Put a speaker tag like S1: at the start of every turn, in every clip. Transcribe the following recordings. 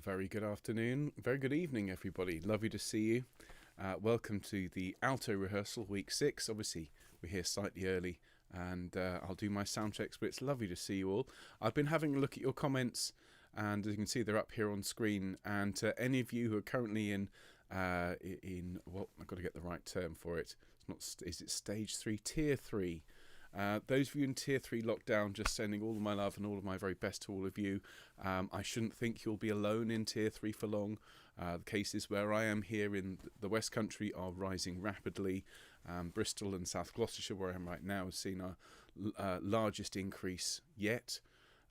S1: Very good afternoon, very good evening, everybody. Lovely to see you. Welcome to the Alto Rehearsal, week 6. Obviously, we're here slightly early, and I'll do my sound checks, but it's lovely to see you all. I've been having a look at your comments, and as you can see, they're up here on screen. And to any of you who are currently in well, I've got to get the right term for it. It's not. Is it stage 3, tier 3? Those of you in tier 3 lockdown, just sending all of my love and all of my very best to all of you. I shouldn't think you'll be alone in tier 3 for long. The cases where I am here in the West Country are rising rapidly. Bristol and South Gloucestershire, where I am right now, has seen our largest increase yet.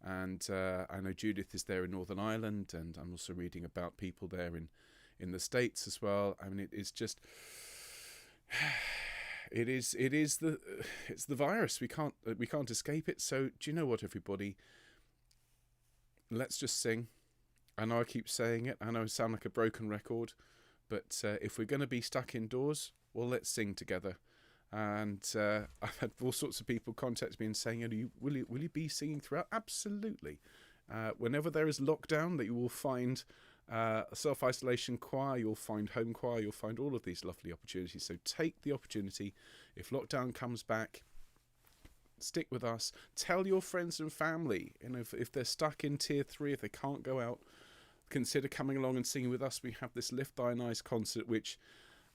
S1: And I know Judith is there in Northern Ireland, and I'm also reading about people there in the States as well. I mean, it's just... It's the virus. We can't escape it. So do you know what, everybody? Let's just sing. I know I keep saying it. I know I sound like a broken record, but if we're going to be stuck indoors, well, let's sing together. And I've had all sorts of people contact me and saying, will you be singing throughout? Absolutely. Whenever there is lockdown, that you will find a self-isolation choir, you'll find home choir, you'll find all of these lovely opportunities. So take the opportunity. If lockdown comes back, stick with us. Tell your friends and family, if they're stuck in tier 3, if they can't go out, consider coming along and singing with us. We have this Lift Thine Eyes concert, which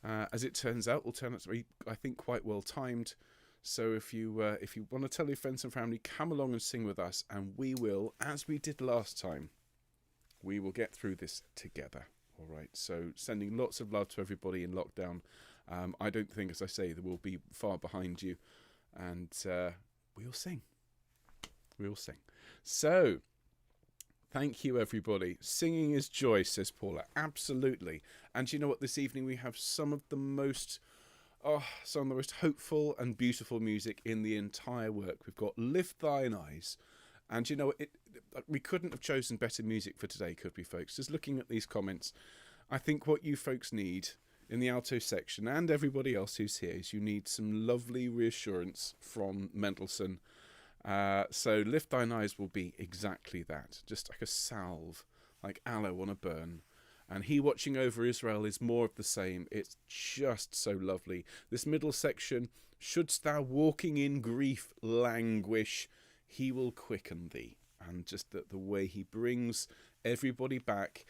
S1: as it turns out will turn out to be, I think, quite well timed. So if you want to tell your friends and family, come along and sing with us, and we will, as we did last time, we will get through this together. All right. So sending lots of love to everybody in lockdown. I don't think, as I say, that we'll be far behind you, and we'll sing. We'll sing. So thank you, everybody. Singing is joy, says Paula. Absolutely. And you know what? This evening we have some of the most hopeful and beautiful music in the entire work. We've got Lift Thine Eyes. And you know, we couldn't have chosen better music for today, could we, folks? Just looking at these comments, I think what you folks need in the alto section, and everybody else who's here, is you need some lovely reassurance from Mendelssohn. So Lift Thine Eyes will be exactly that, just like a salve, like aloe on a burn. And He Watching Over Israel is more of the same. It's just so lovely. This middle section, shouldst thou walking in grief languish, He will quicken thee. And just the way he brings everybody back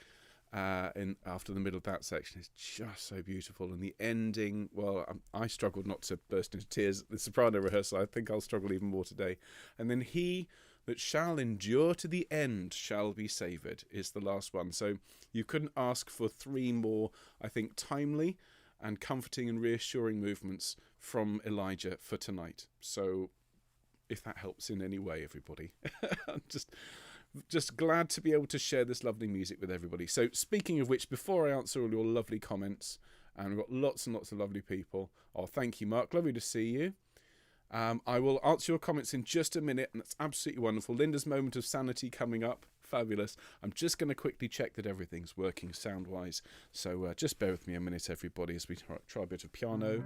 S1: after the middle of that section is just so beautiful. And the ending, well, I struggled not to burst into tears. The soprano rehearsal, I think I'll struggle even more today. And then he that shall endure to the end shall be saved is the last one. So you couldn't ask for 3 more, I think, timely and comforting and reassuring movements from Elijah for tonight. So if that helps in any way, everybody. I'm just glad to be able to share this lovely music with everybody. So speaking of which, before I answer all your lovely comments, and we've got lots and lots of lovely people. Oh, thank you, Mark. Lovely to see you. I will answer your comments in just a minute, and that's absolutely wonderful. Linda's moment of sanity coming up. Fabulous. I'm just going to quickly check that everything's working sound-wise. So just bear with me a minute, everybody, as we try a bit of piano.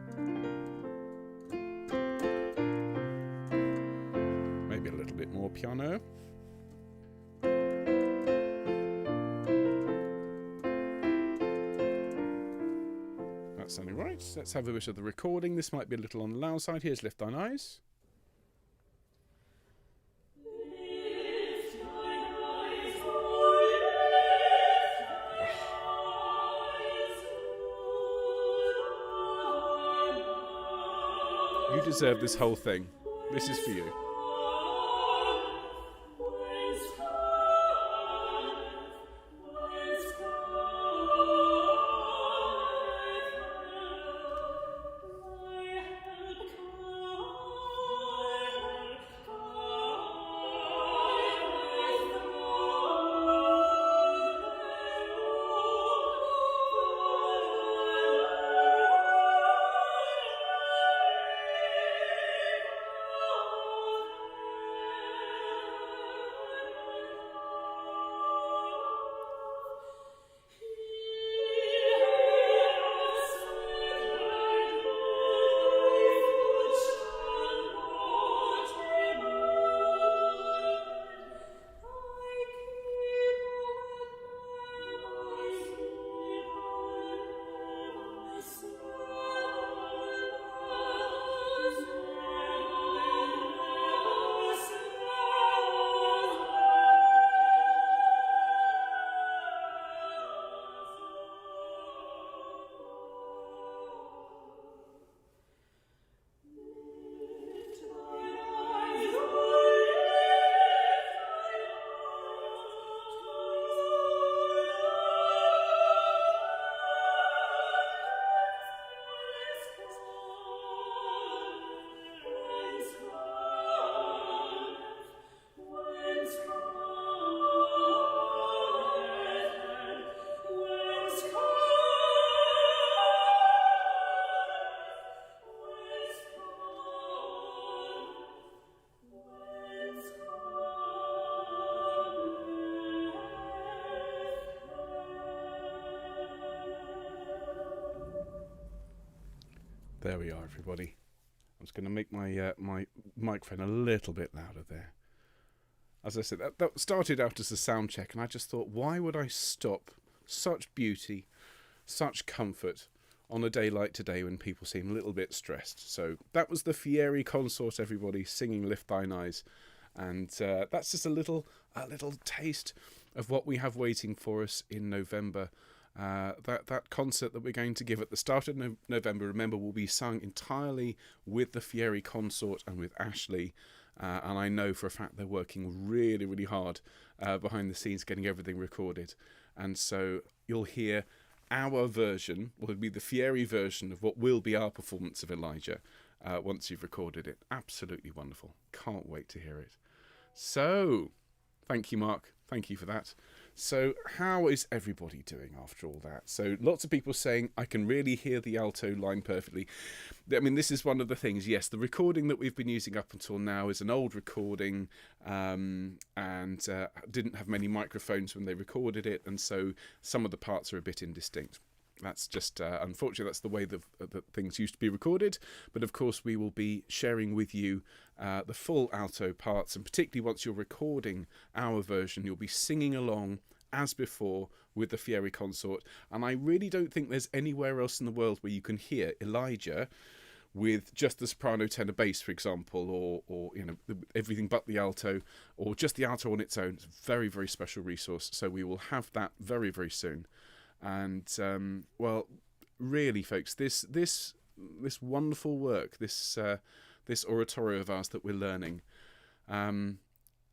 S1: Maybe a little bit more piano. That's sounding right. Let's have a bit of the recording. This might be a little on the loud side. Here's Lift Thine Eyes. You deserve this whole thing. This is for you. There we are, everybody. I'm just going to make my my microphone a little bit louder there. As I said, that started out as a sound check, and I just thought, why would I stop such beauty, such comfort on a day like today when people seem a little bit stressed? So that was the Fieri Consort, everybody, singing Lift Thine Eyes. And that's just a little taste of what we have waiting for us in November. That concert that we're going to give at the start of November, remember, will be sung entirely with the Fieri Consort and with Ashley. And I know for a fact they're working really, really hard behind the scenes getting everything recorded. And so you'll hear our version, will be the Fieri version of what will be our performance of Elijah once you've recorded it. Absolutely wonderful. Can't wait to hear it. So, thank you, Mark. Thank you for that. So, how is everybody doing after all that? So, lots of people saying, I can really hear the alto line perfectly. I mean, this is one of the things. Yes, the recording that we've been using up until now is an old recording and didn't have many microphones when they recorded it. And so some of the parts are a bit indistinct. That's just, unfortunately, that's the way that things used to be recorded. But of course, we will be sharing with you the full alto parts. And particularly once you're recording our version, you'll be singing along as before with the Fieri Consort. And I really don't think there's anywhere else in the world where you can hear Elijah with just the soprano, tenor, bass, for example, or you know, everything but the alto, or just the alto on its own. It's a very, very special resource. So we will have that very, very soon. And well, really, folks, this wonderful work, this oratorio of ours that we're learning,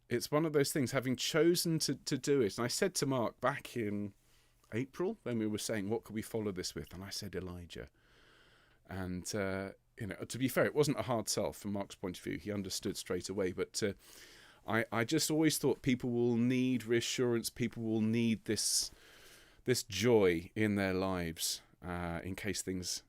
S1: it's one of those things. Having chosen to do it, and I said to Mark back in April when we were saying what could we follow this with, and I said Elijah, and you know, to be fair, it wasn't a hard sell from Mark's point of view. He understood straight away, but I just always thought people will need reassurance. People will need this joy in their lives in case things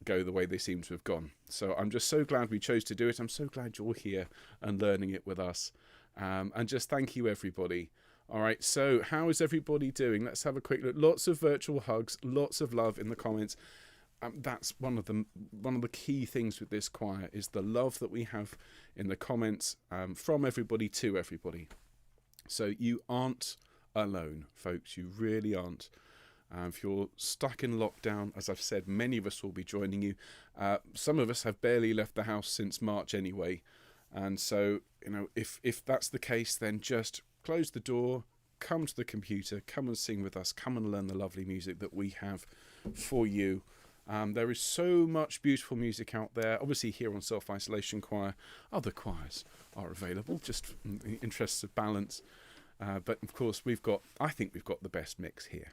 S1: go the way they seem to have gone. So I'm just so glad we chose to do it. I'm so glad you're here and learning it with us. And just thank you, everybody. All right, so how is everybody doing? Let's have a quick look. Lots of virtual hugs, lots of love in the comments. That's one of the key things with this choir is the love that we have in the comments from everybody to everybody. So you aren't alone, folks. You really aren't. If you're stuck in lockdown, as I've said, many of us will be joining you. Some of us have barely left the house since March anyway. And so, you know, if that's the case, then just close the door, come to the computer, come and sing with us, come and learn the lovely music that we have for you. There is so much beautiful music out there. Obviously, here on Self-Isolation Choir, other choirs are available, just in the interests of balance. But of course, I think we've got the best mix here.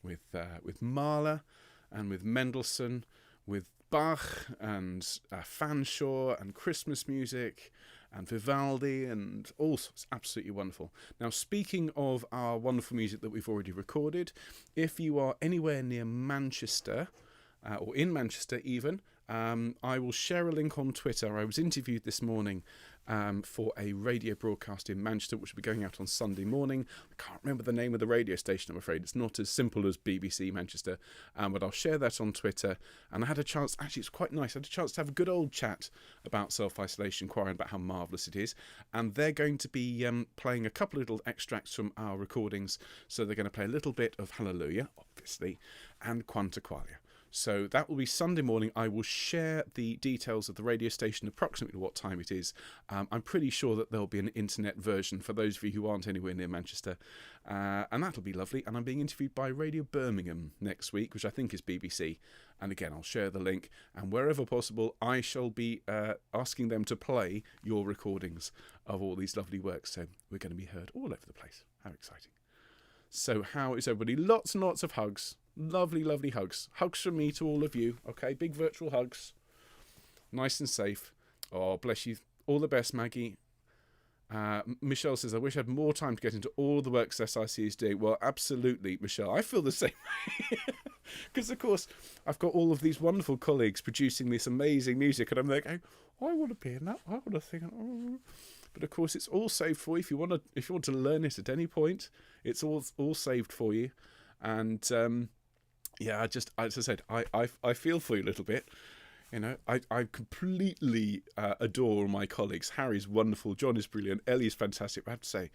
S1: With Mahler and with Mendelssohn, with Bach and Fanshawe and Christmas music and Vivaldi and all sorts. Absolutely wonderful. Now, speaking of our wonderful music that we've already recorded, if you are anywhere near Manchester, or in Manchester even, I will share a link on Twitter. I was interviewed this morning for a radio broadcast in Manchester, which will be going out on Sunday morning. I can't remember the name of the radio station, I'm afraid. It's not as simple as BBC Manchester, but I'll share that on Twitter. And I had a chance, actually it's quite nice, I had a chance to have a good old chat about Self-Isolation Choir and about how marvellous it is. And they're going to be playing a couple of little extracts from our recordings. So they're going to play a little bit of Hallelujah, obviously, and Quanta Qualia. So that will be Sunday morning. I will share the details of the radio station, approximately what time it is. I'm pretty sure that there'll be an internet version for those of you who aren't anywhere near Manchester. And that'll be lovely. And I'm being interviewed by Radio Birmingham next week, which I think is BBC. And again, I'll share the link. And wherever possible, I shall be asking them to play your recordings of all these lovely works. So we're going to be heard all over the place. How exciting. So how is everybody? Lots and lots of hugs. Lovely, lovely hugs. Hugs from me to all of you. Okay, big virtual hugs. Nice and safe. Oh, bless you. All the best, Maggie. Michelle says, I wish I had more time to get into all the works SIC is doing. Well, absolutely, Michelle. I feel the same way. Because, of course, I've got all of these wonderful colleagues producing this amazing music. And I'm like, oh, I want to be in that. I want to sing it. Oh. But, of course, it's all saved for you. If you want to learn it at any point, it's all saved for you. And, yeah, as I said, I feel for you a little bit. You know, I completely adore my colleagues. Harry's wonderful, John is brilliant, Ellie's fantastic. I have to say,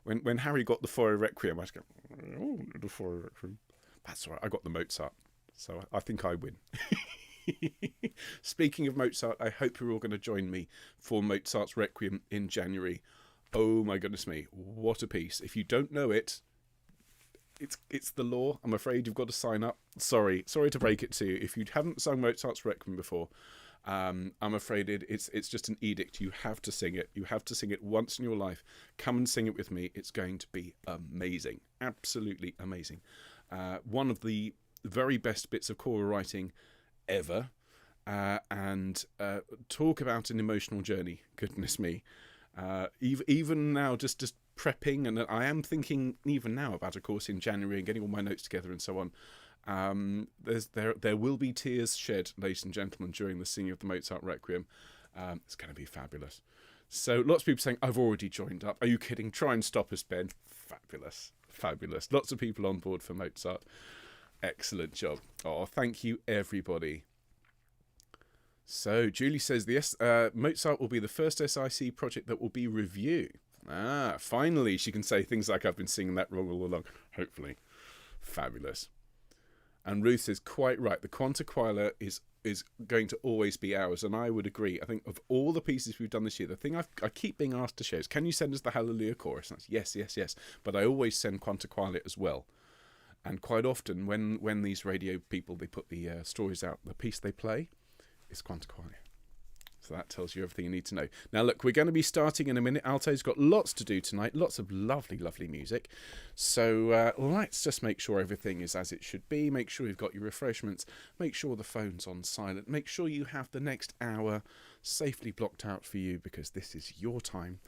S1: when Harry got the Four Requiem, I was going, oh, the Four Requiem. That's all right, I got the Mozart. So I think I win. Speaking of Mozart, I hope you're all going to join me for Mozart's Requiem in January. Oh my goodness me, what a piece. If you don't know it, it's the law. I'm afraid you've got to sign up. Sorry to break it to you. If you haven't sung Mozart's Requiem before, I'm afraid it's just an edict. You have to sing it. You have to sing it once in your life. Come and sing it with me. It's going to be amazing. Absolutely amazing. One of the very best bits of choral writing ever. And talk about an emotional journey. Goodness me. Even now, just prepping, and I am thinking even now about a course in January and getting all my notes together and so on. There will be tears shed, ladies and gentlemen, during the singing of the Mozart Requiem. It's going to be fabulous. So lots of people saying, I've already joined up. Are you kidding? Try and stop us, Ben. Fabulous. Lots of people on board for Mozart. Excellent job. Oh, thank you, everybody. So Julie says, Mozart will be the first SIC project that will be review. Finally, she can say things like, I've been singing that wrong all along. Hopefully. Fabulous. And Ruth is quite right. The Quanta Quaila is going to always be ours, and I would agree. I think of all the pieces we've done this year, the thing I keep being asked to share is, can you send us the Hallelujah Chorus? And that's yes. But I always send Quanta Quaila as well. And quite often, when these radio people, they put the stories out, the piece they play is Quanta Quaila. So that tells you everything you need to know. Now, look, we're going to be starting in a minute. Alto's got lots to do tonight, lots of lovely, lovely music. So let's just make sure everything is as it should be. Make sure you've got your refreshments. Make sure the phone's on silent. Make sure you have the next hour safely blocked out for you, because this is your time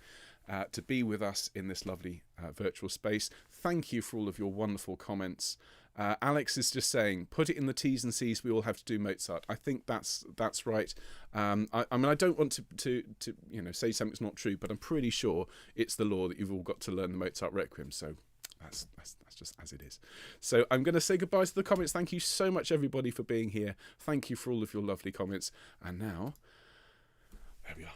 S1: to be with us in this lovely virtual space. Thank you for all of your wonderful comments. Alex is just saying, put it in the T's and C's. We all have to do Mozart. I think that's right. I mean, I don't want to say something's not true, but I'm pretty sure it's the law that you've all got to learn the Mozart Requiem. So that's just as it is. So I'm going to say goodbye to the comments. Thank you so much, everybody, for being here. Thank you for all of your lovely comments. And now, there we are.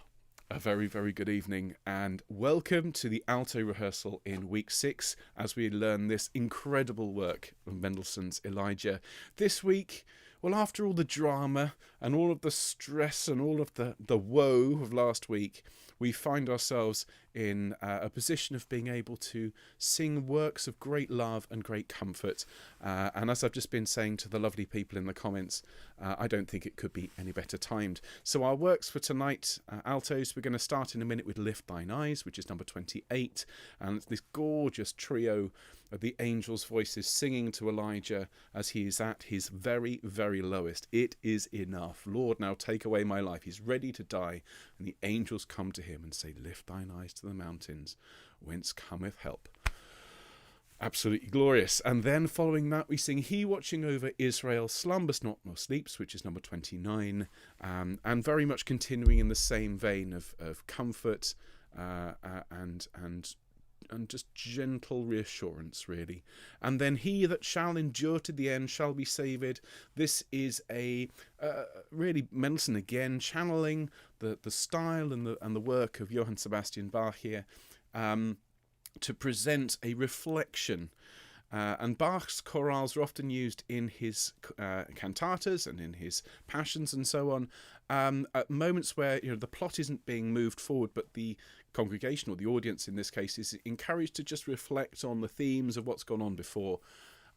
S1: A very, very good evening, and welcome to the Alto rehearsal in week 6 as we learn this incredible work of Mendelssohn's Elijah. This week, well, after all the drama and all of the stress and all of the woe of last week, we find ourselves in a position of being able to sing works of great love and great comfort. And as I've just been saying to the lovely people in the comments, I don't think it could be any better timed. So our works for tonight, altos, we're going to start in a minute with Lift Thine Eyes, which is number 28. And it's this gorgeous trio of the angels' voices singing to Elijah as he is at his very, very lowest. It is enough. Lord, now take away my life. He's ready to die. And the angels come to him and say, lift thine eyes to the mountains, whence cometh help. Absolutely glorious. And then following that, we sing He Watching Over Israel Slumbers Not Nor Sleeps, which is number 29. And very much continuing in the same vein of comfort and just gentle reassurance, really. And then He That Shall Endure to the End Shall Be Saved. This is a really Mendelssohn again, channeling the style and the work of Johann Sebastian Bach here, to present a reflection. And Bach's chorales are often used in his cantatas and in his passions and so on, at moments where the plot isn't being moved forward, but the congregation, or the audience in this case, is encouraged to just reflect on the themes of what's gone on before.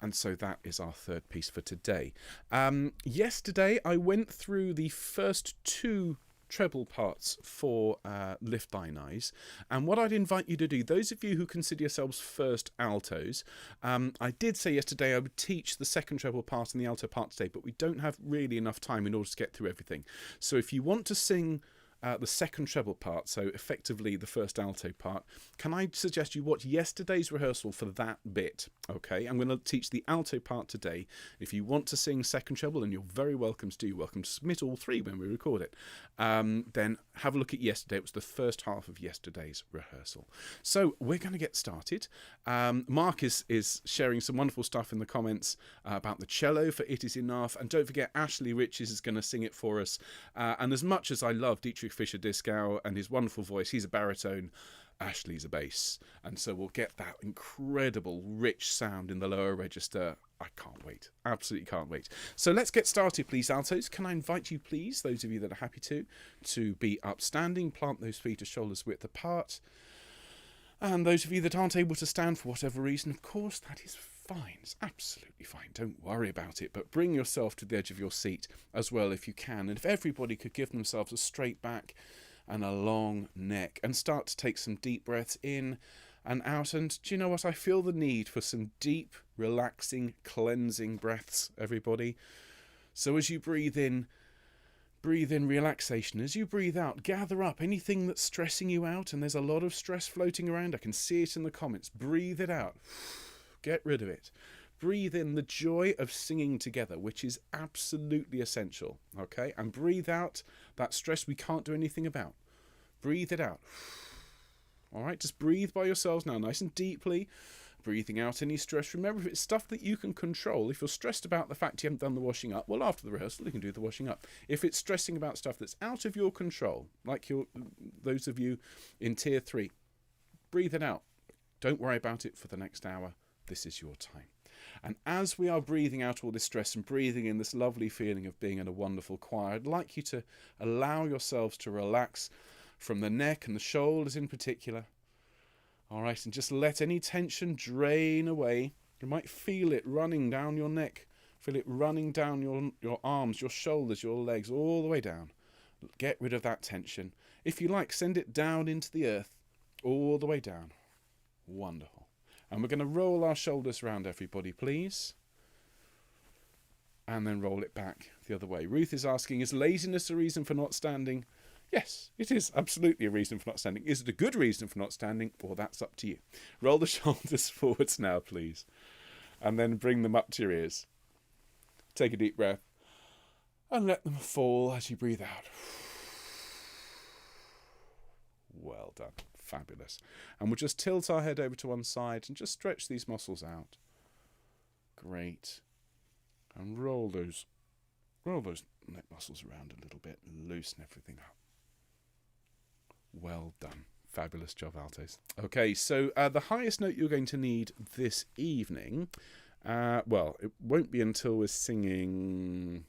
S1: And so that is our third piece for today. Yesterday I went through the first 2 treble parts for Lift Thine Eyes, and what I'd invite you to do, those of you who consider yourselves first altos, I did say yesterday I would teach the second treble part and the alto part today, but we don't have really enough time in order to get through everything. So if you want to sing the second treble part, so effectively the first alto part, can I suggest you watch yesterday's rehearsal for that bit? Okay, I'm going to teach the alto part today. If you want to sing second treble, and you're very welcome to do, you're welcome to submit all three when we record it, then have a look at yesterday. It was the first half of yesterday's rehearsal. So we're going to get started. Mark is sharing some wonderful stuff in the comments about the cello for It Is Enough, and don't forget Ashley Riches is going to sing it for us. And as much as I love Dietrich Fischer-Dieskau and his wonderful voice, he's a baritone, Ashley's a bass, and so we'll get that incredible rich sound in the lower register. I can't wait, absolutely can't wait. So let's get started, please, altos. Can I invite you, please, those of you that are happy to be upstanding, plant those feet a shoulder's width apart, and those of you that aren't able to stand for whatever reason, of course, that is fine. It's absolutely fine. Don't worry about it, but bring yourself to the edge of your seat as well if you can. And if everybody could give themselves a straight back and a long neck and start to take some deep breaths in and out. And do you know what? I feel the need for some deep, relaxing, cleansing breaths, everybody. So as you breathe in relaxation. As you breathe out, gather up anything that's stressing you out, and there's a lot of stress floating around. I can see it in the comments. Breathe it out. Get rid of it. Breathe in the joy of singing together, which is absolutely essential, okay? And breathe out that stress we can't do anything about. Breathe it out. All right, just breathe by yourselves now, nice and deeply. Breathing out any stress. Remember, if it's stuff that you can control, if you're stressed about the fact you haven't done the washing up, well, after the rehearsal, you can do the washing up. If it's stressing about stuff that's out of your control, like those of you in Tier 3, breathe it out. Don't worry about it for the next hour. This is your time. And as we are breathing out all this stress and breathing in this lovely feeling of being in a wonderful choir, I'd like you to allow yourselves to relax from the neck and the shoulders in particular. All right, and just let any tension drain away. You might feel it running down your neck. Feel it running down your arms, your shoulders, your legs, all the way down. Get rid of that tension. If you like, send it down into the earth, all the way down. Wonderful. And we're going to roll our shoulders around, everybody, please. And then roll it back the other way. Ruth is asking, is laziness a reason for not standing? Yes, it is absolutely a reason for not standing. Is it a good reason for not standing? Well, that's up to you. Roll the shoulders forwards now, please. And then bring them up to your ears. Take a deep breath. And let them fall as you breathe out. Well done. Fabulous. And we'll just tilt our head over to one side and just stretch these muscles out. Great. And roll those neck muscles around a little bit and loosen everything up. Well done. Fabulous job, altos. Okay, so the highest note you're going to need this evening, well, it won't be until we're singing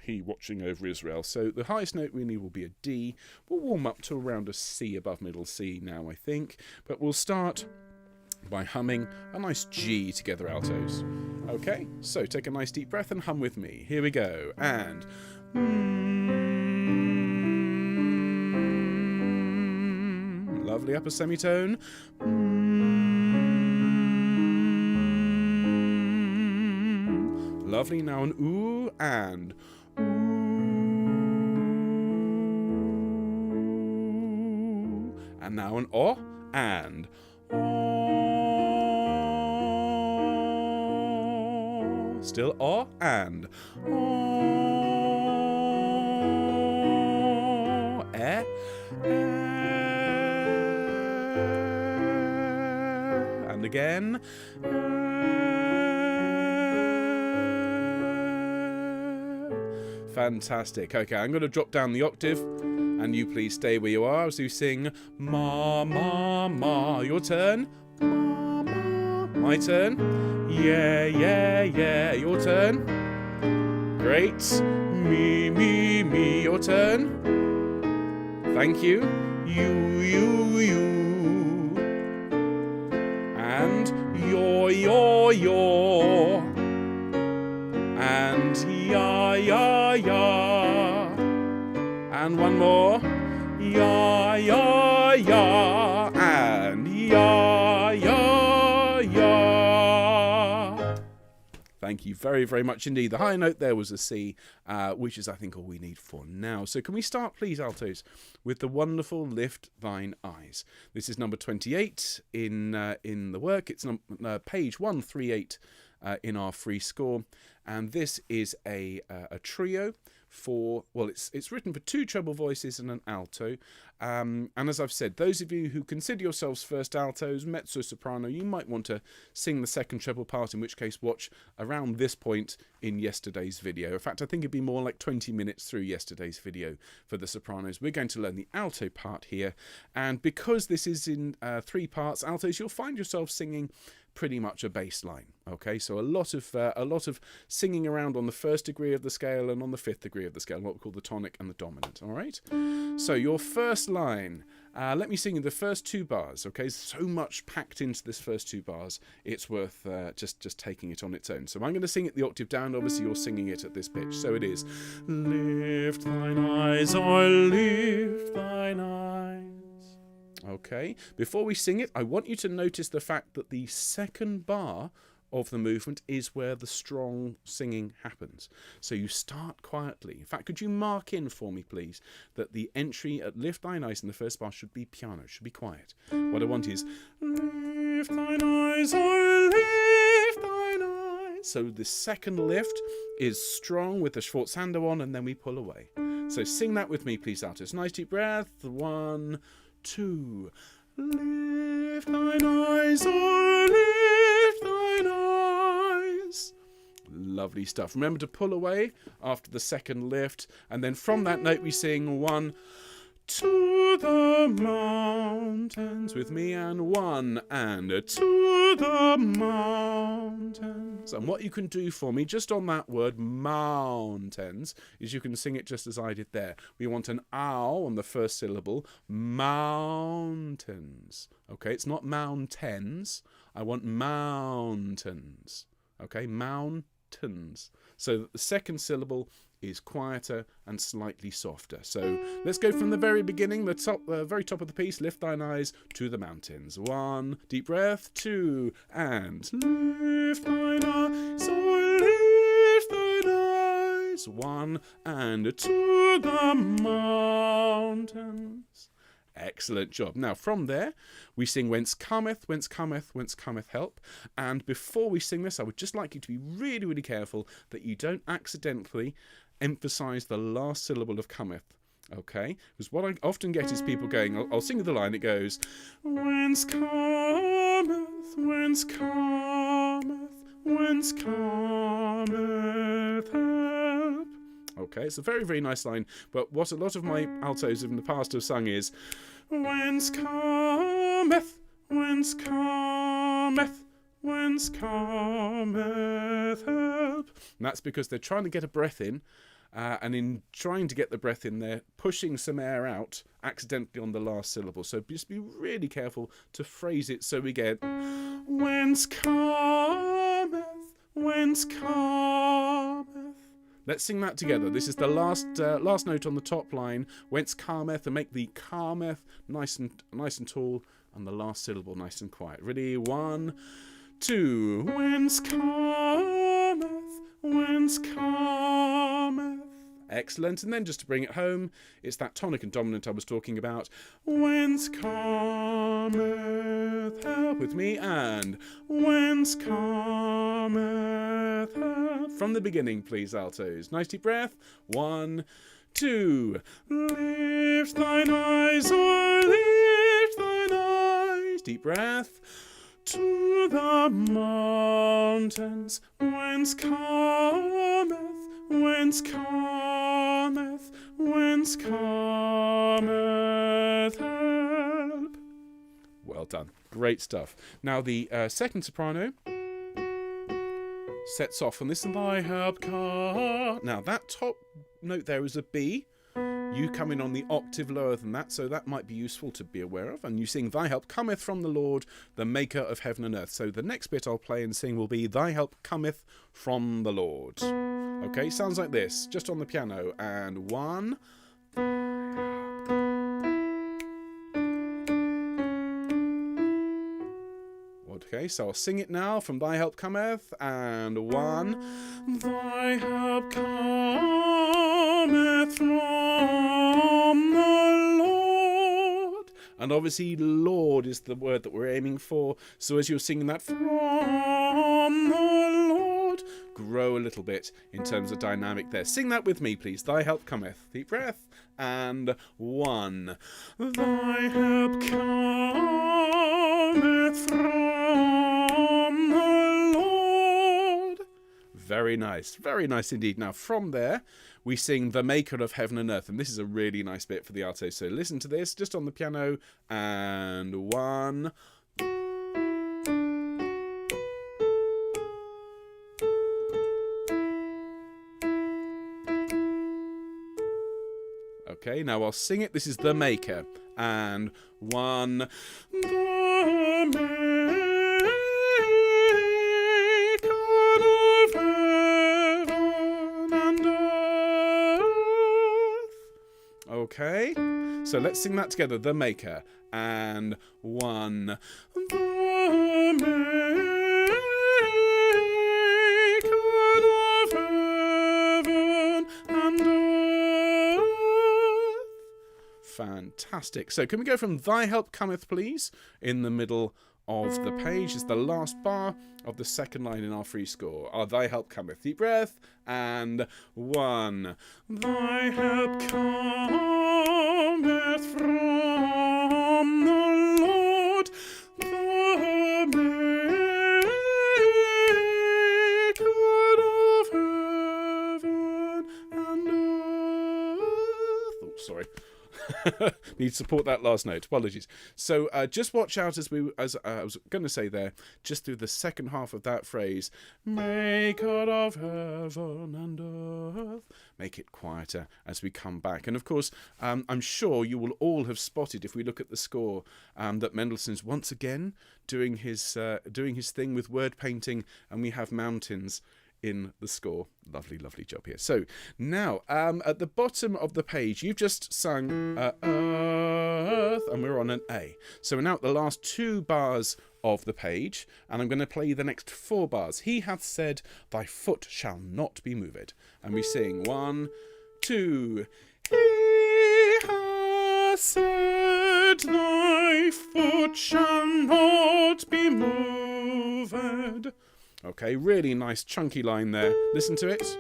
S1: He Watching Over Israel. So the highest note we need will be a D. We'll warm up to around a C above middle C now, I think. But we'll start by humming a nice G together, altos. Okay, so take a nice deep breath and hum with me. Here we go. And lovely upper semitone. Lovely, now an ooh and ooh. And now an oh and oh. Still oh and oh. Eh. And again. Fantastic. Okay, I'm going to drop down the octave, and you please stay where you are as you sing ma, ma, ma. Your turn. Ma, ma. My turn. Yeah, yeah, yeah. Your turn. Great. Me, me, me. Your turn. Thank you. You, you, you. And your. And ya, ya, ya. And one more. Ya, ya, ya. And ya, ya, ya. Thank Thank you very, very much indeed. The high note there was a C, which is, I think, all we need for now. So can we start, please, altos, with the wonderful Lift Thine Eyes. This is number 28 in the work. It's page 138 in our free score. And this is a trio for, well, it's written for 2 treble voices and an alto. And as I've said, those of you who consider yourselves first altos, mezzo soprano, you might want to sing the second treble part, in which case watch around this point in yesterday's video. In fact, I think it'd be more like 20 minutes through yesterday's video for the sopranos. We're going to learn the alto part here. And because this is in 3 parts, altos, you'll find yourself singing pretty much a bass line. Okay, so a lot of singing around on the 1st degree of the scale and on the 5th degree of the scale, what we call the tonic and the dominant. All right, so your first line, let me sing you the first 2 bars. Okay, so much packed into this first 2 bars, it's worth just taking it on its own. So I'm going to sing it the octave down. Obviously you're singing it at this pitch, so it is: lift thine eyes, I lift thine eyes. Okay, before we sing it, I want you to notice the fact that the second bar of the movement is where the strong singing happens. So you start quietly. In fact, could you mark in for me, please, that the entry at Lift Thine Eyes in the first bar should be piano, should be quiet. What I want is, lift thine eyes, I lift thine eyes. So the second lift is strong with the Sforzando on, and then we pull away. So sing that with me, please, altos. Nice deep breath. 1, 2. Lift thine eyes, oh, lift thine eyes. Lovely stuff. Remember to pull away after the second lift, and then from that note we sing 1 to the mountains with me, and 1 and to the mountains. And what you can do for me just on that word mountains is you can sing it just as I did there. We want an ow on the first syllable, mountains. Okay, it's not mountains. I want mountains. Okay, mountains. So that the second syllable is quieter and slightly softer. So let's go from the very beginning, the very top of the piece. Lift thine eyes to the mountains. 1, deep breath. 2, and lift thine eyes, oh, lift thine eyes. 1 and to the mountains. Excellent job. Now from there we sing whence cometh, whence cometh, whence cometh help. And before we sing this, I would just like you to be really, really careful that you don't accidentally emphasize the last syllable of cometh. Okay, because what I often get is people going, I'll sing the line, it goes, whence cometh, whence cometh, whence cometh help. Okay, it's a very, very nice line, but what a lot of my altos in the past have sung is, whence cometh, whence cometh, whence cometh help. And that's because they're trying to get a breath in, and in trying to get the breath in, they're pushing some air out accidentally on the last syllable. So just be really careful to phrase it so we get, whence cometh, whence cometh. Let's sing that together. This is the last note on the top line, whence cometh, and make the cometh nice and tall, and the last syllable nice and quiet. Ready? 1, 2. Whence cometh, whence cometh. Excellent. And then just to bring it home, it's that tonic and dominant I was talking about. Whence cometh help with me, and whence cometh help. From the beginning, please, altos. Nice deep breath. 1, 2. Lift thine eyes, oh, lift thine eyes. Deep breath. To the mountains, whence cometh, whence cometh, whence cometh help. Well done. Great stuff. Now the second soprano sets off on this, thy help come. Now that top note there is a B. You come in on the octave lower than that, so that might be useful to be aware of. And you sing, thy help cometh from the Lord, the maker of heaven and earth. So the next bit I'll play and sing will be, thy help cometh from the Lord. Okay, sounds like this, just on the piano. And 1. Okay, so I'll sing it now from Thy Help Cometh, and 1. Thy help cometh from the Lord. And obviously Lord is the word that we're aiming for. So as you're singing that from the Lord, grow a little bit in terms of dynamic there. Sing that with me, please. Thy help cometh. Deep breath. And 1. Thy help cometh from the Lord. Very nice indeed. Now from there we sing the Maker of heaven and earth, and this is a really nice bit for the alto. So listen to this just on the piano, and 1. Okay, now I'll sing it. This is the Maker, and 1. The Maker of heaven and earth. Okay, so let's sing that together. The Maker, and 1. The Maker of heaven and earth. Fantastic. So can we go from Thy help cometh, please, in the middle of the page? It's the last bar of the second line in our free score. Thy help cometh. Deep breath, and 1. Thy help cometh from the Lord, the Maker of heaven and earth. Oh, sorry. Need to support that last note. Apologies. So just watch out as I was going to say there, just through the second half of that phrase, Maker of heaven and earth. Make it quieter as we come back. And of course, I'm sure you will all have spotted, if we look at the score, that Mendelssohn's once again doing his thing with word painting, and we have mountains in the score. Lovely job here. So now at the bottom of the page you've just sung earth, and we're on an A. So we're now at the last 2 bars of the page, and I'm going to play the next 4 bars. He hath said, thy foot shall not be moved, and we sing 1, 2. He hath said, thy foot shall not be moved. Okay, really nice chunky line there. Listen to it.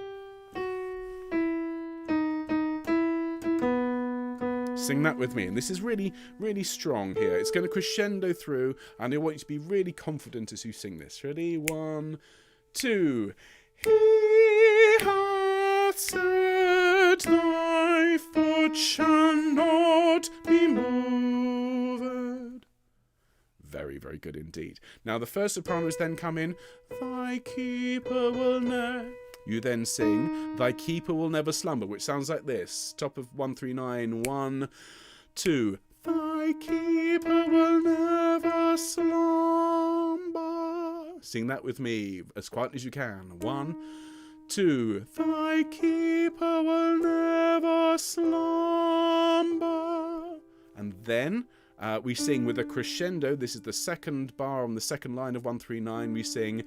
S1: Sing that with me. And this is really strong here. It's going to crescendo through, and I want you to be really confident as you sing this. Ready? 1, 2. He hath said, thy foot shall not be moved. Very good indeed. Now the first sopranos then come in. Thy keeper will never. You then sing, thy keeper will never slumber, which sounds like this. Top of 139, 1, 2. Thy keeper will never slumber. Sing that with me as quietly as you can. 1, 2. Thy keeper will never slumber. And then we sing with a crescendo. This is the second bar on the second line of 139. We sing,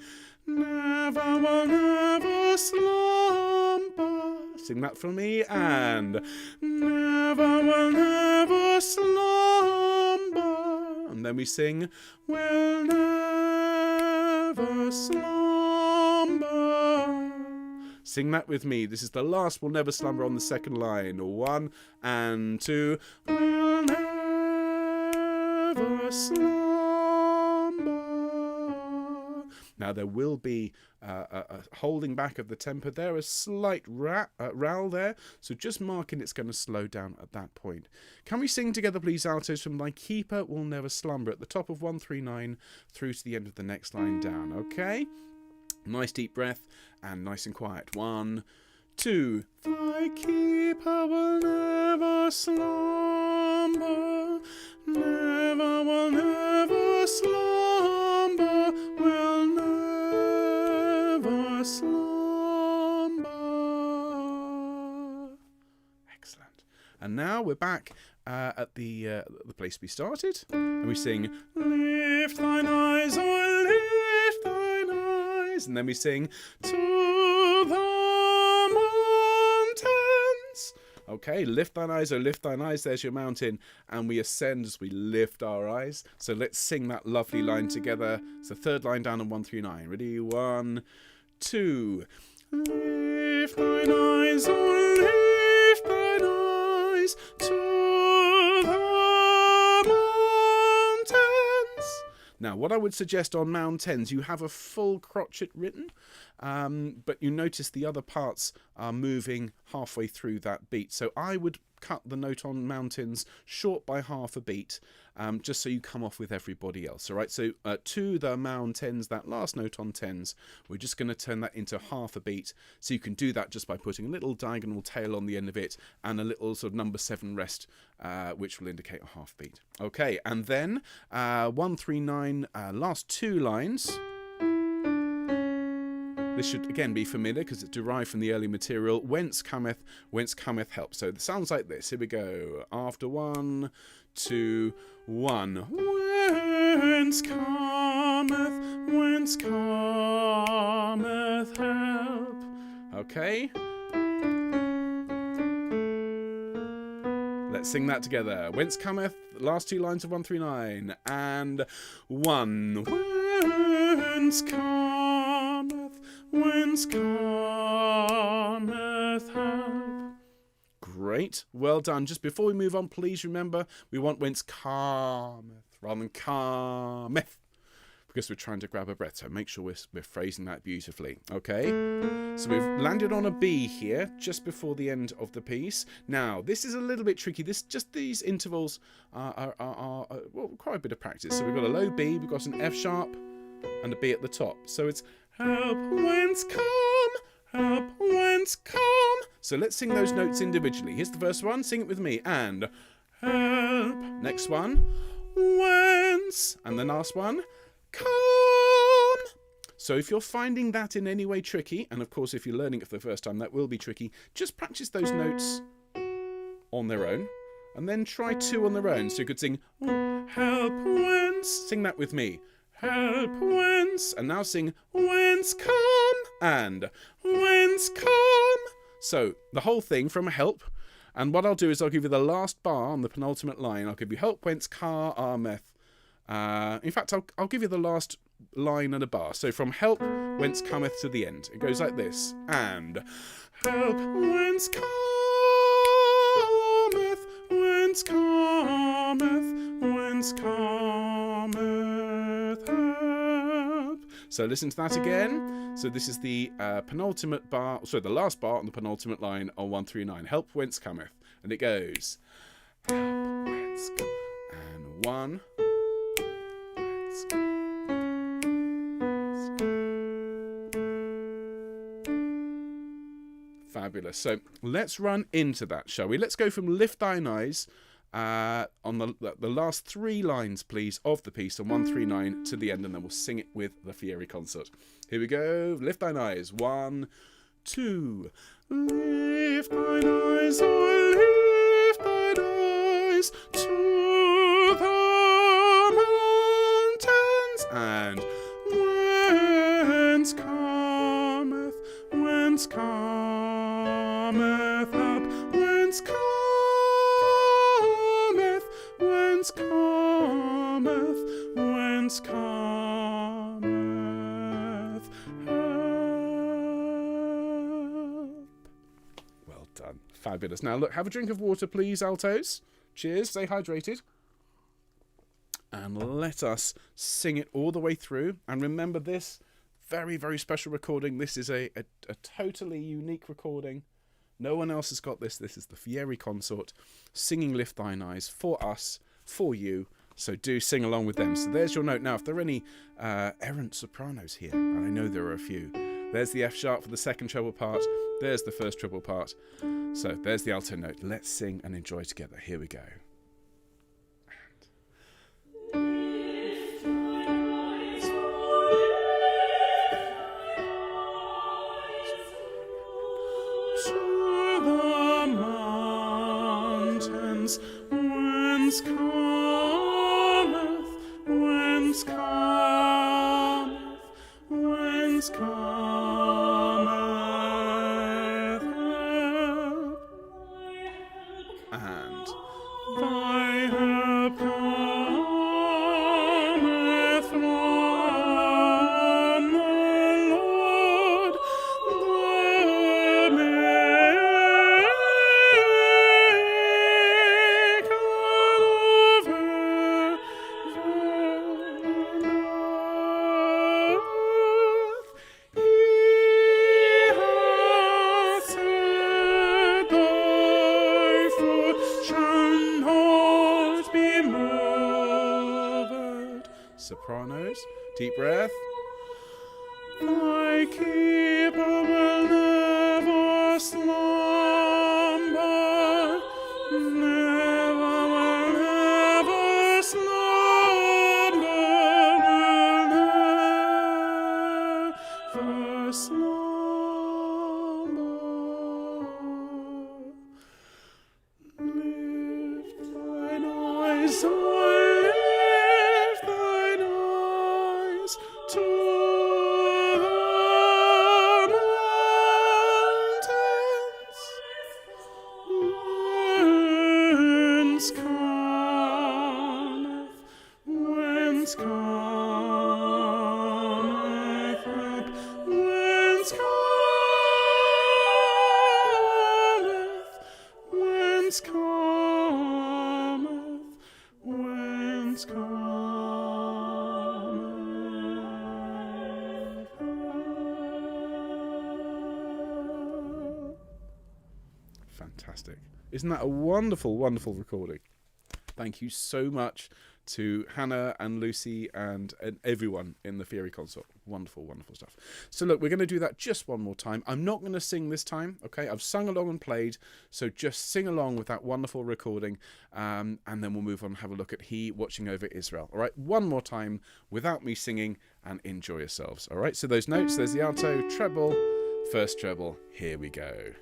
S1: never will never slumber. Sing that for me. And never will never slumber. And then we sing, will never slumber. Sing that with me. This is the last will never slumber on the second line. 1 and 2. Will never slumber. Now there will be a holding back of the tempo there, a slight rowl there, so just marking it's going to slow down at that point. Can we sing together please, altos, from thy keeper will never slumber at the top of 139 through to the end of the next line down, okay? Nice deep breath and nice and quiet. 1, 2. Thy keeper will never slumber, never will never slumber, will never slumber. Excellent. And now we're back at the place we started, and we sing, lift thine eyes, O lift eyes, and then we sing to the mountains. Okay, lift thine eyes, oh lift thine eyes, there's your mountain, and we ascend as we lift our eyes. So let's sing that lovely line together. It's the third line down on 1 through 9. Ready? 1, 2. Lift thine eyes, oh lift thine eyes to the mountains. Now, what I would suggest on mountains, you have a full crotchet written, but you notice the other parts are moving halfway through that beat. So I would cut the note on mountains short by half a beat, just so you come off with everybody else. All right, so to the mountains, that last note on tens, we're just going to turn that into half a beat. So you can do that just by putting a little diagonal tail on the end of it and a little sort of number 7 rest, which will indicate a half beat. Okay, and then 1, 3, 9, last 2 lines. This should again be familiar because it's derived from the early material. Whence cometh help. So it sounds like this. Here we go. After 1, 2, 1. Whence cometh help. Okay. Let's sing that together. Whence cometh, last 2 lines of 1 through 9. And 1. Whence cometh help. Great. Well done. Just before we move on, please remember we want whence cometh rather than cometh, because we're trying to grab a breath. So make sure we're phrasing that beautifully. Okay. So we've landed on a B here just before the end of the piece. Now this is a little bit tricky. These intervals are well, quite a bit of practice. So we've got a low B, we've got an F sharp, and a B at the top. So it's help whence come. So let's sing those notes individually. Here's the first one, sing it with me. And help. Next one, whence. And the last one, come. So if you're finding that in any way tricky, and of course if you're learning it for the first time, that will be tricky, just practice those notes on their own, and then try 2 on their own. So you could sing help whence. Sing that with me. Help whence, and now sing whence come, and whence come. So the whole thing from help, and what I'll do is I'll give you the last bar on the penultimate line. I'll give you help whence cometh. In fact, I'll give you the last line and a bar. So from help whence cometh to the end, it goes like this. And help whence cometh, whence cometh, whence cometh help. So listen to that again. So this is the penultimate bar, sorry, the last bar on the penultimate line on 1 through 9. Help whence cometh. And it goes help whence cometh. And 1 whence cometh. Fabulous. So let's run into that, shall we? Let's go from lift thine eyes on the last 3 lines, please, of the piece, on 1, 3, 9 to the end, and then we'll sing it with the Fieri Consort. Here we go. Lift thine eyes. 1, 2. Lift thine eyes, oh, lift thine eyes to the mountains, and whence cometh up, whence cometh, whence cometh, whence cometh help. Well done. Fabulous. Now look, have a drink of water, please, altos. Cheers. Stay hydrated. And let us sing it all the way through. And remember this very, very special recording. This is a totally unique recording. No one else has got this. This is the Fieri Consort singing Lift Thine Eyes for us, for you. So do sing along with them. So there's your note. Now, if there are any errant sopranos here, and I know there are a few, there's the F sharp for the second treble part. There's the first treble part. So there's the alto note. Let's sing and enjoy together. Here we go. Whence cometh, whence cometh, whence cometh. And thy help cometh from the Lord, the maker of heaven and earth. He hath said, thy foot shall not be moved. Sopranos, deep breath. Thy keeper will never slumber, never slumber, never slumber. Lift thine eyes, lift thine eyes to the mountains. Whence cometh help? Whence cometh help? Fantastic. Isn't that a wonderful, wonderful recording? Thank you so much to Hannah and Lucy and everyone in the Theory Console. Wonderful, wonderful stuff. So look, we're going to do that just one more time. I'm not going to sing this time, okay? I've sung along and played, so just sing along with that wonderful recording, and then we'll move on and have a look at He Watching Over Israel. All right, one more time without me singing, and enjoy yourselves. All right, so those notes, there's the alto, treble, first treble. Here we go.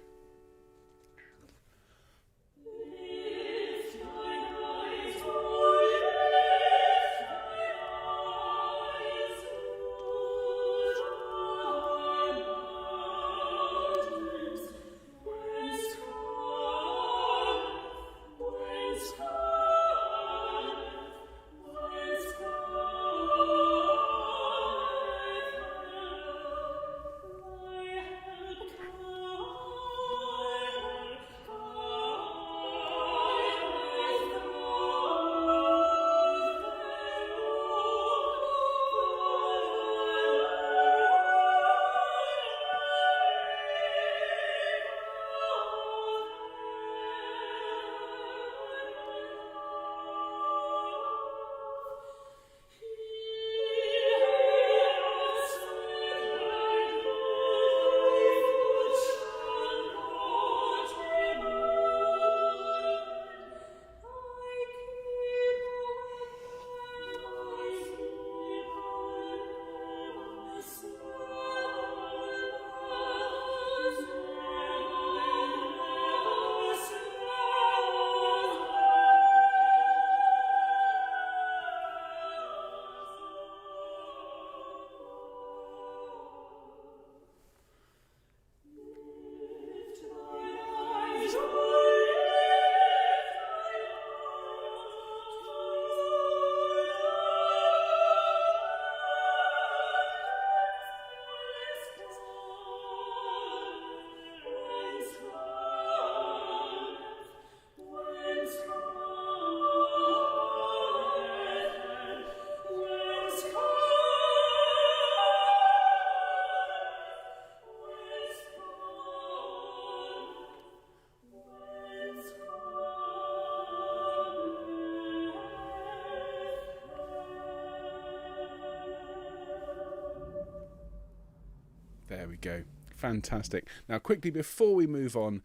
S1: There we go. Fantastic. Now, quickly, before we move on,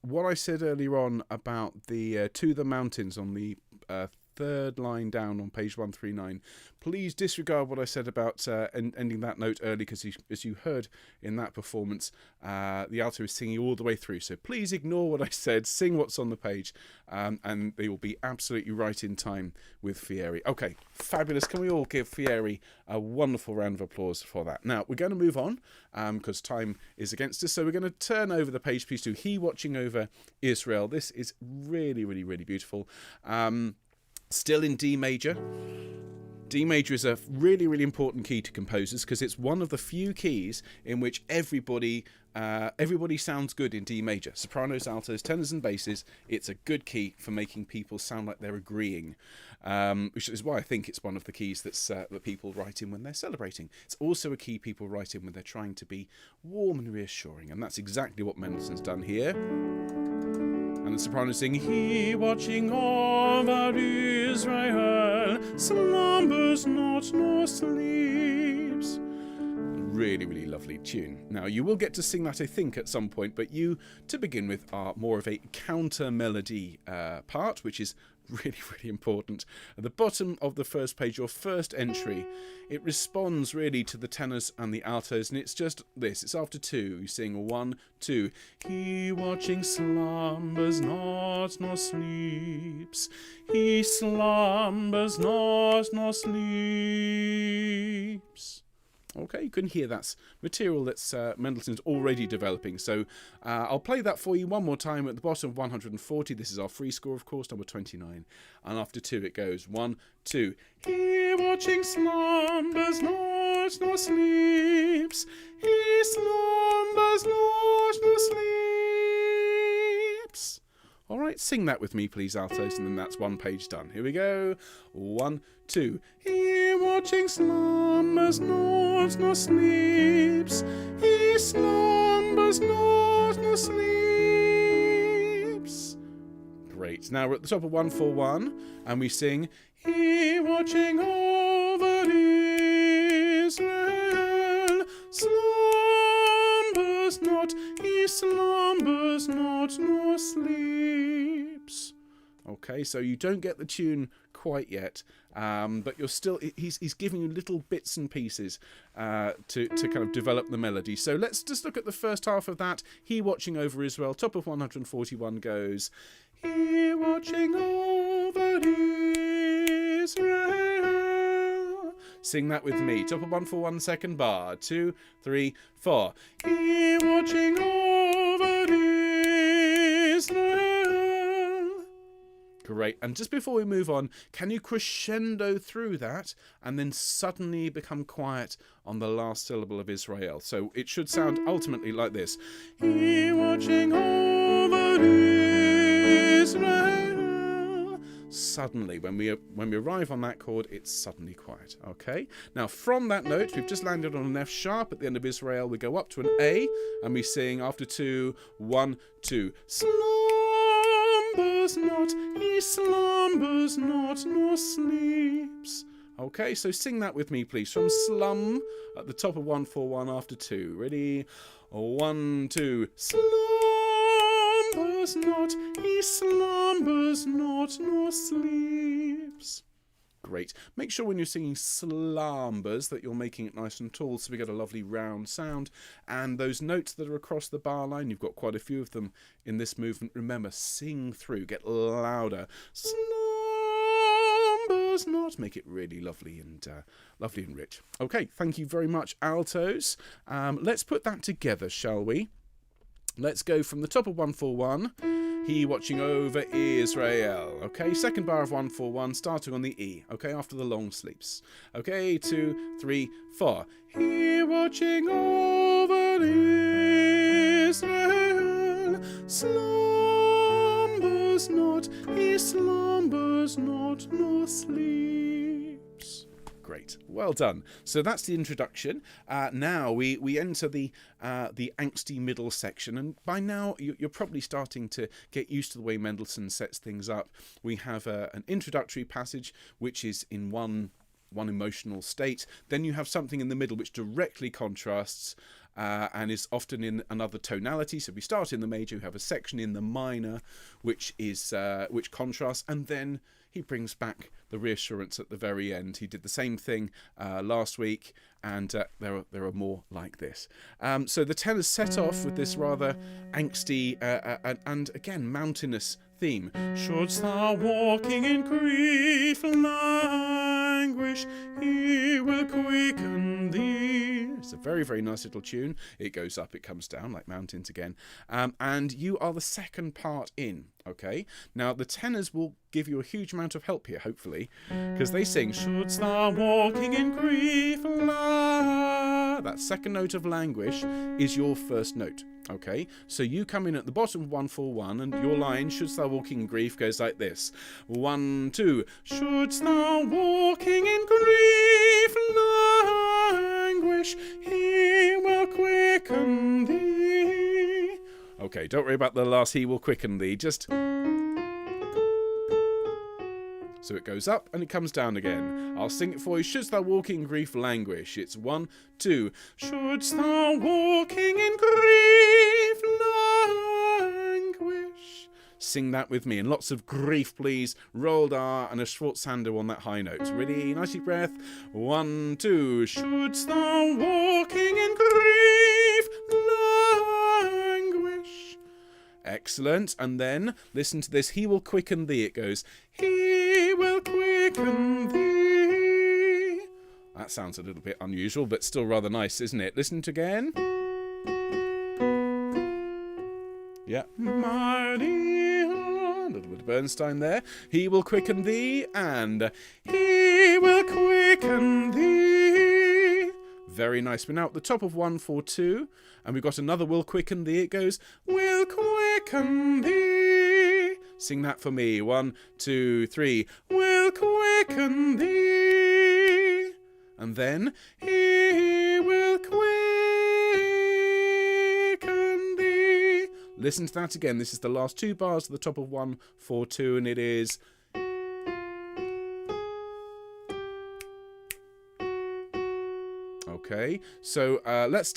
S1: what I said earlier on about the To the Mountains on the third line down on page 139. Please disregard what I said about ending that note early, because as you heard in that performance, the alto is singing all the way through. So please ignore what I said, sing what's on the page, and they will be absolutely right in time with Fieri. Okay, fabulous. Can we all give Fieri a wonderful round of applause for that? Now, we're going to move on because time is against us. So we're going to turn over the page, please, to He Watching Over Israel. This is really, really, really beautiful. Still in D major. D major is a really, really important key to composers because it's one of the few keys in which everybody sounds good in D major. Sopranos, altos, tenors and basses. It's a good key for making people sound like they're agreeing, which is why I think it's one of the keys that people write in when they're celebrating. It's also a key people write in when they're trying to be warm and reassuring, and that's exactly what Mendelssohn's done here. And the soprano sing, He watching over Israel, slumbers not nor sleeps. Really, really lovely tune. Now, you will get to sing that, I think, at some point, but you, to begin with, are more of a counter melody part, which is really, really important. At the bottom of the first page, your first entry, it responds really to the tenors and the altos, and it's just this. It's after 2. You sing 1, 2. He watching slumbers not nor sleeps. He slumbers not nor sleeps. Okay, you can hear that's material that's Mendelssohn's already developing. So I'll play that for you one more time at the bottom of 140. This is our free score, of course, number 29. And after 2 it goes 1, 2. He watching slumbers not nor sleeps. He slumbers not nor sleeps. All right, sing that with me, please, altos, and then that's one page done. Here we go. 1, 2. He watching slumbers not nor sleeps. He slumbers not nor sleeps. Great. Now we're at the top of 141, and we sing, He watching over Israel, slumbers not, he slumbers not nor sleeps. Okay, so you don't get the tune quite yet, but you're still, he's giving you little bits and pieces to kind of develop the melody. So let's just look at the first half of that. He watching over Israel, top of 141 goes, He watching over Israel. Sing that with me. Top of 141, second bar. 2, 3, 4. He watching over Israel. Great. And just before we move on, can you crescendo through that and then suddenly become quiet on the last syllable of Israel? So it should sound ultimately like this. He watching over Israel. Suddenly, when we arrive on that chord, it's suddenly quiet. Okay. Now, from that note, we've just landed on an F sharp at the end of Israel. We go up to an A, and we sing after 2, 1, 2. Slumbers not, he slumbers not, nor sleeps. Okay, so sing that with me, please. From slum at the top of 141 after 2. Ready? 1, 2. Slumbers not, he slumbers not, nor sleeps. Great. Make sure when you're singing slumbers that you're making it nice and tall so we get a lovely round sound. And those notes that are across the bar line, you've got quite a few of them in this movement. Remember, sing through, get louder. Slumbers not. Make it really lovely and rich. Okay, thank you very much, altos. Let's put that together, shall we? Let's go from the top of 141. He watching over Israel. Okay, second bar of 141, starting on the E. Okay, after the long sleeps. Okay, 2, 3, 4. He watching over Israel, slumbers not, he slumbers not, nor sleeps. Great, well done. So that's the introduction. Now we enter the angsty middle section, and by now you're probably starting to get used to the way Mendelssohn sets things up. We have an introductory passage which is in one emotional state. Then you have something in the middle which directly contrasts, and is often in another tonality. So we start in the major, we have a section in the minor, which contrasts, and then he brings back the reassurance at the very end. He did the same thing last week, and there are more like this. So the tenors set off with this rather angsty and again mountainous theme. Shouldst thou walking in grief languish, he will quicken thee. It's a very, very nice little tune. It goes up, it comes down like mountains again. And you are the second part in. Okay, now the tenors will give you a huge amount of help here, hopefully, because they sing, shouldst thou walking in grief, that second note of languish is your first note. Okay, so you come in at the bottom of 141, and your line, shouldst thou walking in grief, goes like this. 1, 2, shouldst thou walking in grief languish, he will quicken thee. Okay, don't worry about the last he will quicken thee, just... So it goes up and it comes down again. I'll sing it for you. Shouldst thou walking in grief languish. It's 1, 2. Shouldst thou walking in grief languish. Sing that with me. And lots of grief, please. Rolled R and a Schwarzhander on that high note. Ready? Nice deep breath. 1, 2. Shouldst thou walking in grief languish. Excellent. And then, listen to this. He will quicken thee. It goes, he will quicken thee. That sounds a little bit unusual, but still rather nice, isn't it? Listen to it again. Yeah. Mighty, a little bit of Bernstein there. He will quicken thee, and he will quicken thee. Very nice. We're now at the top of 142, and we've got another will quicken thee. It goes, will quicken thee. Sing that for me. 1, 2, 3. Will quicken thee. And then, he will quicken thee. Listen to that again. This is the last 2 bars at the top of 142, and it is... Okay, so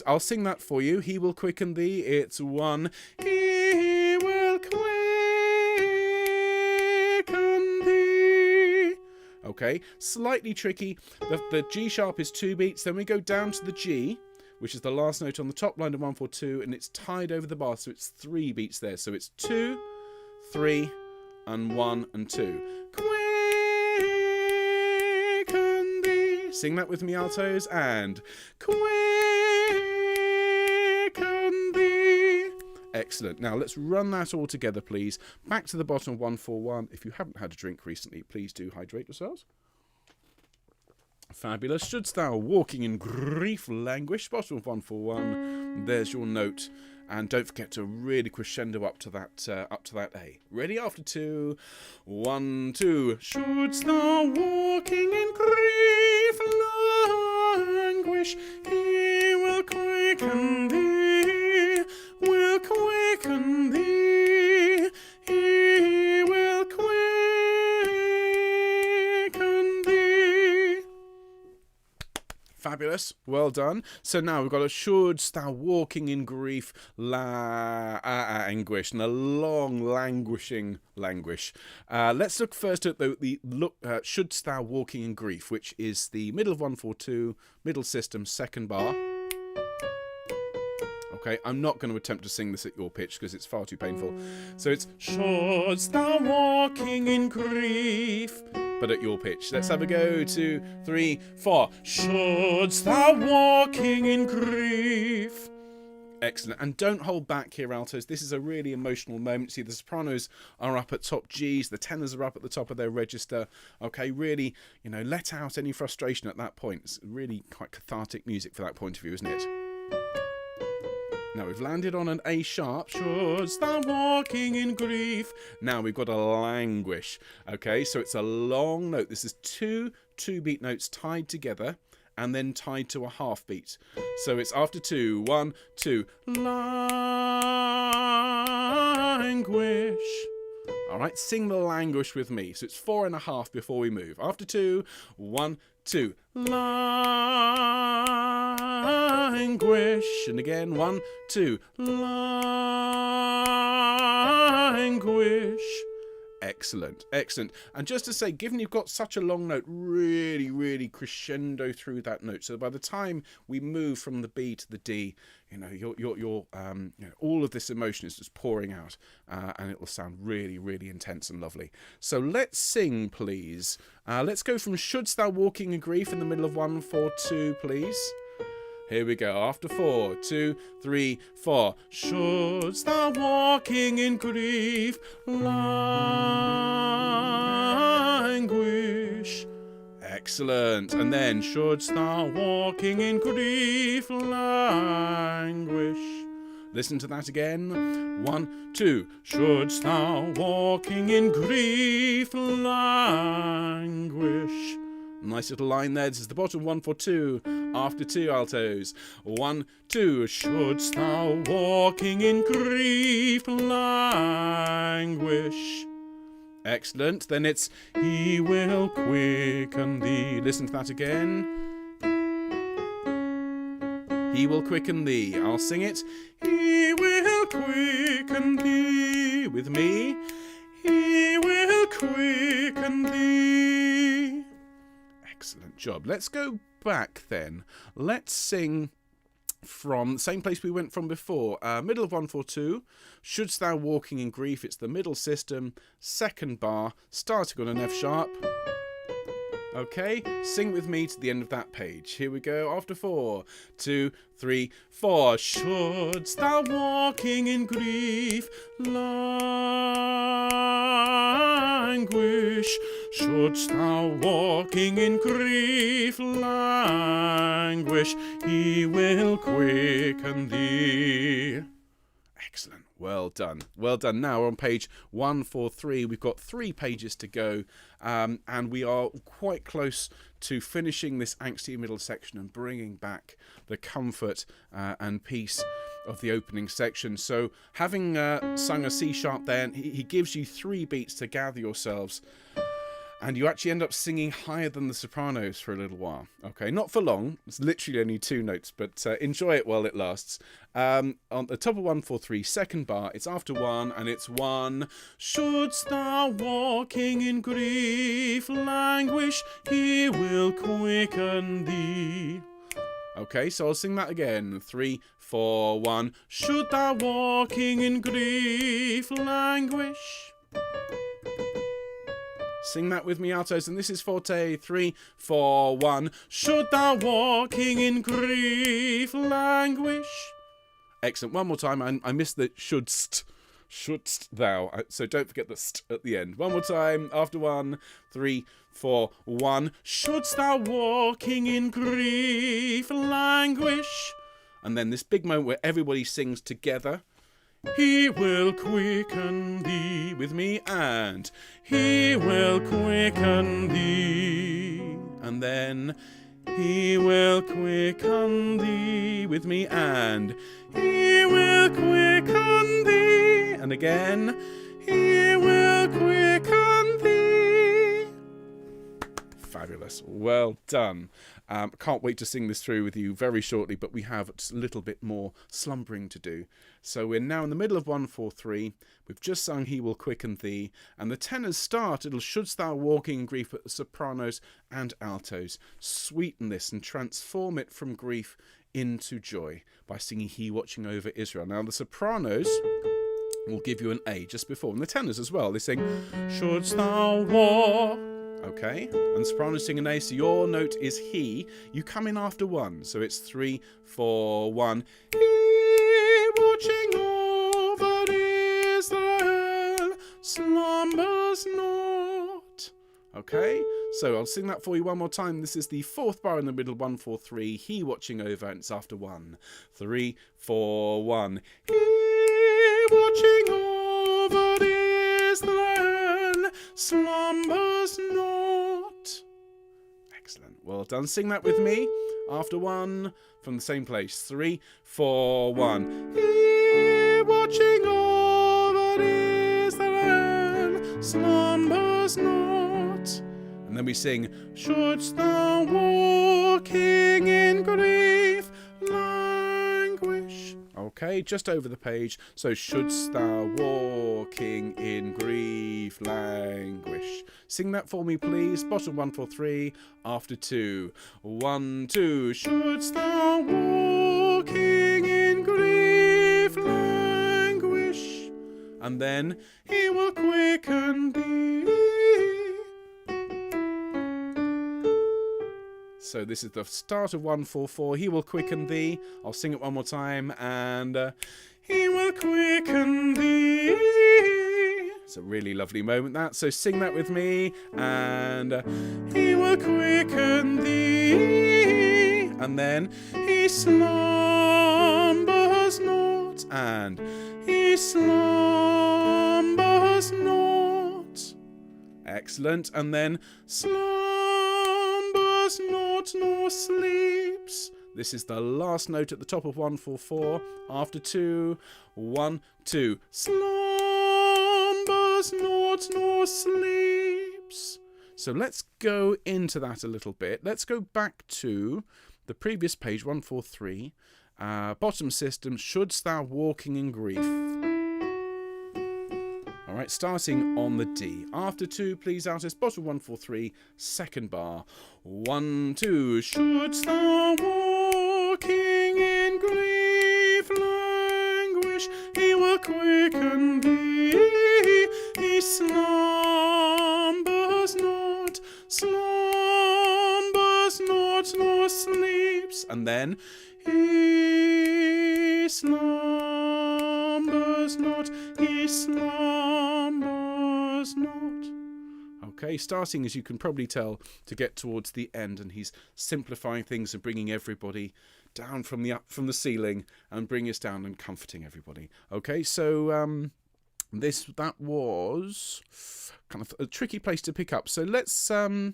S1: I'll sing that for you. He will quicken thee. It's 1. He will quicken thee. Okay, slightly tricky. The G sharp is 2 beats. Then we go down to the G, which is the last note on the top line of 142, and it's tied over the bar, so it's 3 beats there. So it's 2, 3, and 1 and 2. Sing that with me, altos, and quicken thee. Excellent. Now let's run that all together, please. Back to the bottom of 141. If you haven't had a drink recently, please do hydrate yourselves. Fabulous. Shouldst thou walking in grief languish, bottom of 141. There's your note. And don't forget to really crescendo up to that A. Ready? After 2, 1, 2. Shouldst thou walking in grief languish, he will quicken thee, will quicken thee, he will quicken thee. Fabulous. Well done. So now we've got a shouldst thou walking in grief anguish, and a long languishing languish. Let's look first at the shouldst thou walking in grief, which is the middle of 142, middle system, second bar. Okay, I'm not going to attempt to sing this at your pitch because it's far too painful. So it's shouldst thou walking in grief, but at your pitch. Let's have a go. 2, 3, 4. Shouldst thou walking in grief. Excellent. And don't hold back here, altos. This is a really emotional moment. See, the sopranos are up at top Gs. The tenors are up at the top of their register. Okay, really, let out any frustration at that point. It's really quite cathartic music for that point of view, isn't it? Now we've landed on an A sharp. Shouldst thou walking in grief. Now we've got a languish. Okay, so it's a long note. This is 2 2-beat notes tied together and then tied to a half beat. So it's after 2, 1, 2. Languish. All right, sing the languish with me. So it's 4.5 before we move. After 2, 1, 2. Languish. languish. And again, 1, 2, languish. Excellent, excellent. And just to say, given you've got such a long note, really, really crescendo through that note. So by the time we move from the B to the D, you know, all of this emotion is just pouring out, and it will sound really, really intense and lovely. So let's sing, please. Let's go from Shouldst Thou Walking in Grief in the middle of 1, 4, 2, please. Here we go. After 4, 2, 3, 4. Shouldst thou walking in grief, languish. Excellent. And then, shouldst thou walking in grief, languish. Listen to that again. 1, 2. Shouldst thou walking in grief, languish. Nice little line there. This is the bottom 1, 4, 2. After 2 altos. 1, 2. Shouldst thou walking in grief, languish. Excellent. Then it's He will quicken thee. Listen to that again. He will quicken thee. I'll sing it. He will quicken thee. With me. He will quicken thee. Excellent job. Let's go back then. Let's sing from the same place we went from before. Middle of 1, 4, 2. Shouldst thou walking in grief. It's the middle system. Second bar. Starting on an F sharp. Okay, sing with me to the end of that page. Here we go. After 4, 2, 3, 4. Shouldst thou walking in grief, languish. Shouldst thou walking in grief, languish. He will quicken thee. Excellent. Well done. Well done. Now on page 143, we've got 3 pages to go, and we are quite close to finishing this angsty middle section and bringing back the comfort and peace of the opening section. So having sung a C sharp there, he gives you 3 beats to gather yourselves. And you actually end up singing higher than the sopranos for a little while. Okay, not for long. It's literally only 2 notes, but enjoy it while it lasts. On the top of 1, 4, 3, second bar, it's after 1, and it's 1. Shouldst thou walking in grief, languish, He will quicken thee. Okay, so I'll sing that again. 3, 4, 1. Should thou walking in grief, languish. Sing that with me, altos, and this is forte. 3, 4, 1. Should thou walking in grief, languish. Excellent. One more time. I missed the shouldst thou. So don't forget the st at the end. One more time. After 1, 3, 4, 1. Shouldst thou walking in grief, languish. And then this big moment where everybody sings together. He will quicken thee, with me, and He will quicken thee. And then He will quicken thee, with me, and He will quicken thee. And again, He will quicken thee. Fabulous. Well done. Can't wait to sing this through with you very shortly, but we have just a little bit more slumbering to do. So we're now in the middle of 1, 4, 3. We've just sung He will quicken thee, and the tenors start. It'll Shouldst thou walking in grief, at the sopranos and altos. Sweeten this and transform it from grief into joy by singing He watching over Israel. Now the sopranos will give you an A just before, and the tenors as well. They sing Shouldst thou walk. Okay, and the sopranos sing an A, so your note is He. You come in after 1, so it's 3, 4, 1. He watching over Israel slumbers not. Okay, so I'll sing that for you one more time. This is the 4th bar in the middle, 1, 4, 3. He watching over, and it's after 1, 3, 4, 1. He watching over Israel slumbers not. Excellent. Well done. Sing that with me. After 1, from the same place. 3, 4, 1. He watching over Israel slumbers not. And then we sing, Shouldst thou walking in grief, Okay, just over the page. So, shouldst thou walking in grief languish. Sing that for me, please. Bottom 1, 4, 3. After 2. 1, 2. Shouldst thou walking in grief languish. And then he will quicken thee. So this is the start of 144. He will quicken thee. I'll sing it one more time. And he will quicken thee. It's a really lovely moment, that. So sing that with me. And he will quicken thee. And then he slumbers not. And he slumbers not. Excellent. And then slumbers not nor sleeps. This is the last note at the top of 144. After 2. 1, 2. Slumbers not nor sleeps. So let's go into that a little bit. Let's go back to the previous page, 143. Bottom system, shouldst thou walking in grief. All right, starting on the D. After 2, please, artist. Bottom 143, second bar. 1, 2. Shouldst thou walking in grief languish, he will quicken thee. He slumbers not, nor sleeps. And then he slumbers not, he slumbers not. Okay, starting, as you can probably tell, to get towards the end, and he's simplifying things and bringing everybody down from the ceiling and bringing us down and comforting everybody. Okay, so that was kind of a tricky place to pick up. So let's go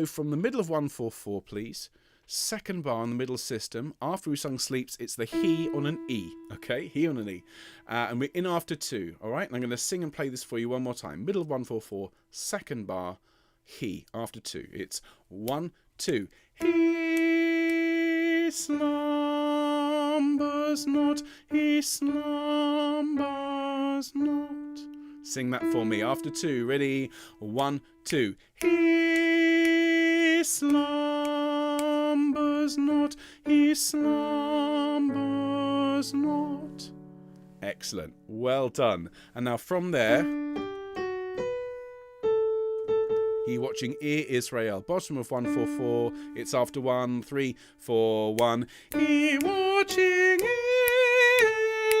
S1: from the middle of 144, please. Second bar in the middle system. After we sung sleeps, it's the he on an E. Okay, he on an E. And we're in after 2. All right, and I'm going to sing and play this for you one more time. Middle of 144, second bar, he after 2. It's 1, 2. He slumbers not, he slumbers not. Sing that for me after 2. Ready? 1, 2. He slumbers not, he slumbers not. Excellent. Well done. And now from there, he watching ear Israel. Bottom of 144. It's after 1, 3, 4, 1. He watching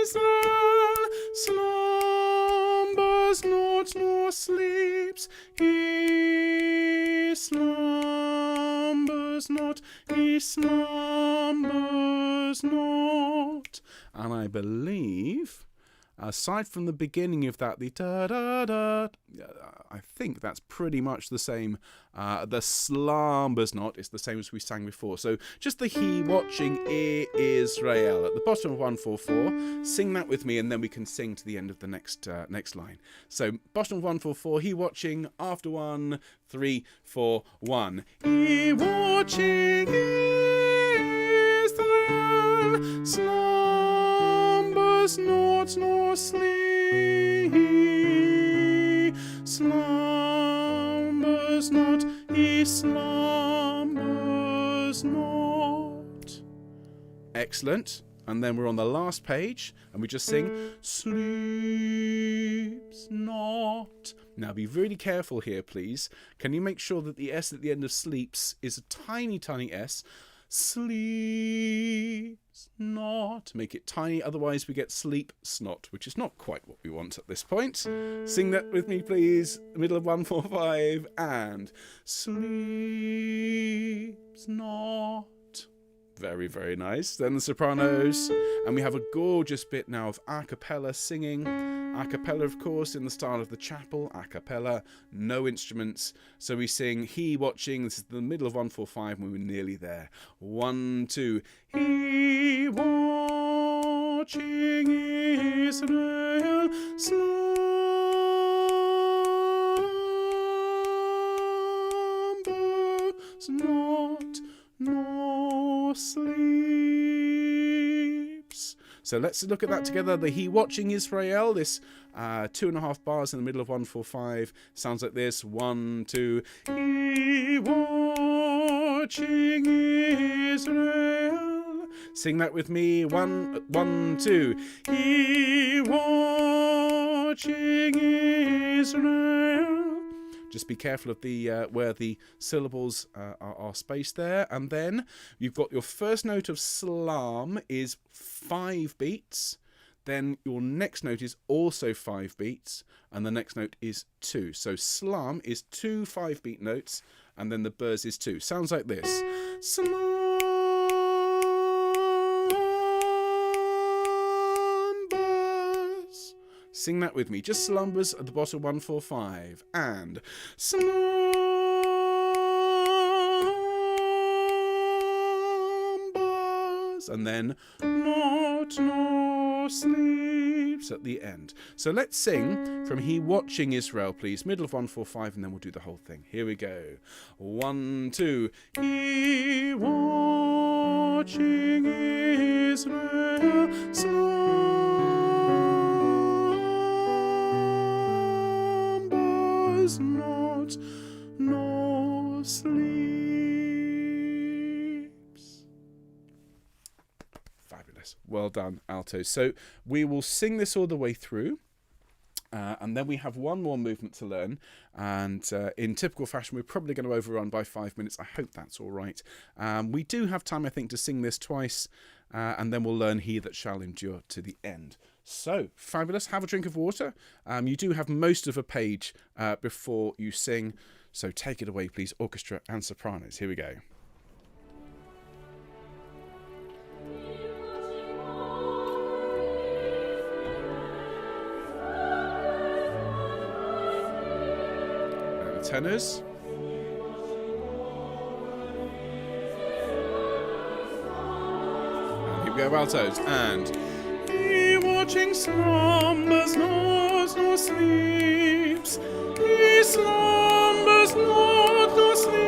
S1: Israel slumbers not nor sleeps. He slumbers not, he slumbers not. And I believe, aside from the beginning of that, the da-da-da, I think that's pretty much the same. The slumbers not is the same as we sang before. So just the he watching ear Israel at the bottom of 144. Sing that with me, and then we can sing to the end of the next line. So bottom of 144, he watching, after 1, 3, 4, 1. He watching Israel slumbers not nor sleep. Slumbers not, he slumbers not. Excellent. And then we're on the last page, and we just sing, sleeps not. Now be really careful here, please. Can you make sure that the S at the end of sleeps is a tiny, tiny S? Sleeps not. Make it tiny, otherwise we get sleep snot, which is not quite what we want at this point. Sing that with me, please. Middle of 145, and sleeps not. Very, very nice. Then the sopranos, and we have a gorgeous bit now of a cappella singing. A cappella, of course, in the style of the chapel. A cappella, no instruments. So we sing he watching. This is the middle of 145, and we were nearly there. 1, 2. He watching Israel slumbers not nor sleeps. So let's look at that together. The He watching Israel, this 2.5 bars in the middle of 145, sounds like this. 1, 2. He watching Israel. Sing that with me. 1, 2. He watching Israel. Just be careful of the where the syllables are spaced there. And then you've got your first note of slam is 5 beats. Then your next note is also 5 beats. And the next note is 2. So slam is 2 5-beat notes. And then the buzz is 2. Sounds like this. Slam. Sing that with me. Just slumbers at the bottom 145 and slumbers, and then not no sleeps at the end. So let's sing from He watching Israel, please. Middle of 145, and then we'll do the whole thing. Here we go. 1, 2. He watching Israel. Not no sleeps. Fabulous. Well done, alto. So we will sing this all the way through. And then we have one more movement to learn. And in typical fashion, we're probably going to overrun by 5 minutes. I hope that's all right. We do have time, I think, to sing this twice. And then we'll learn He that shall endure to the end. So, fabulous. Have a drink of water. You do have most of a page before you sing. So take it away, please, orchestra and sopranos. Here we go. And the tenors. And here we go, altos. And He watching slumbers not nor sleeps. He slumbers not nor sleeps.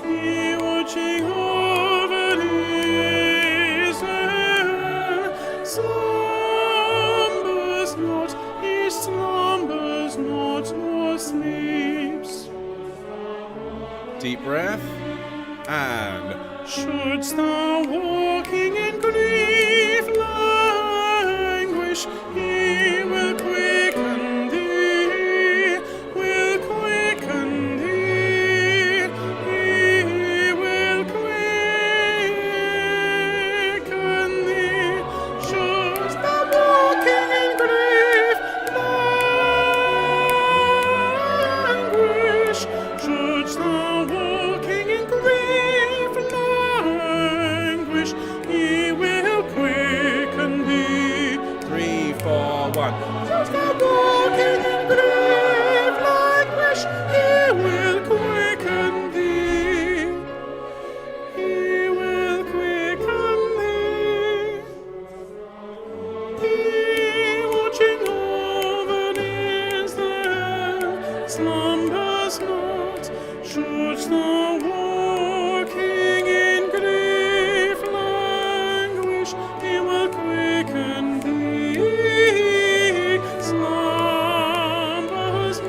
S1: He watching over Israel. Slumbers not. He slumbers not nor sleeps. Deep breath. And shouldst thou walking in grief languish, He will quicken thee, will quicken thee, He will quicken thee. Shouldst thou walking in grief languish, shouldst thou walking in grief languish, He will quicken thee. 3, 4, 1. Shouldst thou walking in grief languish, He will quicken thee. He will quicken thee. He watching over Israel slumbers not. Shouldst thou walking in grief languish, He will quicken thee. Slumbers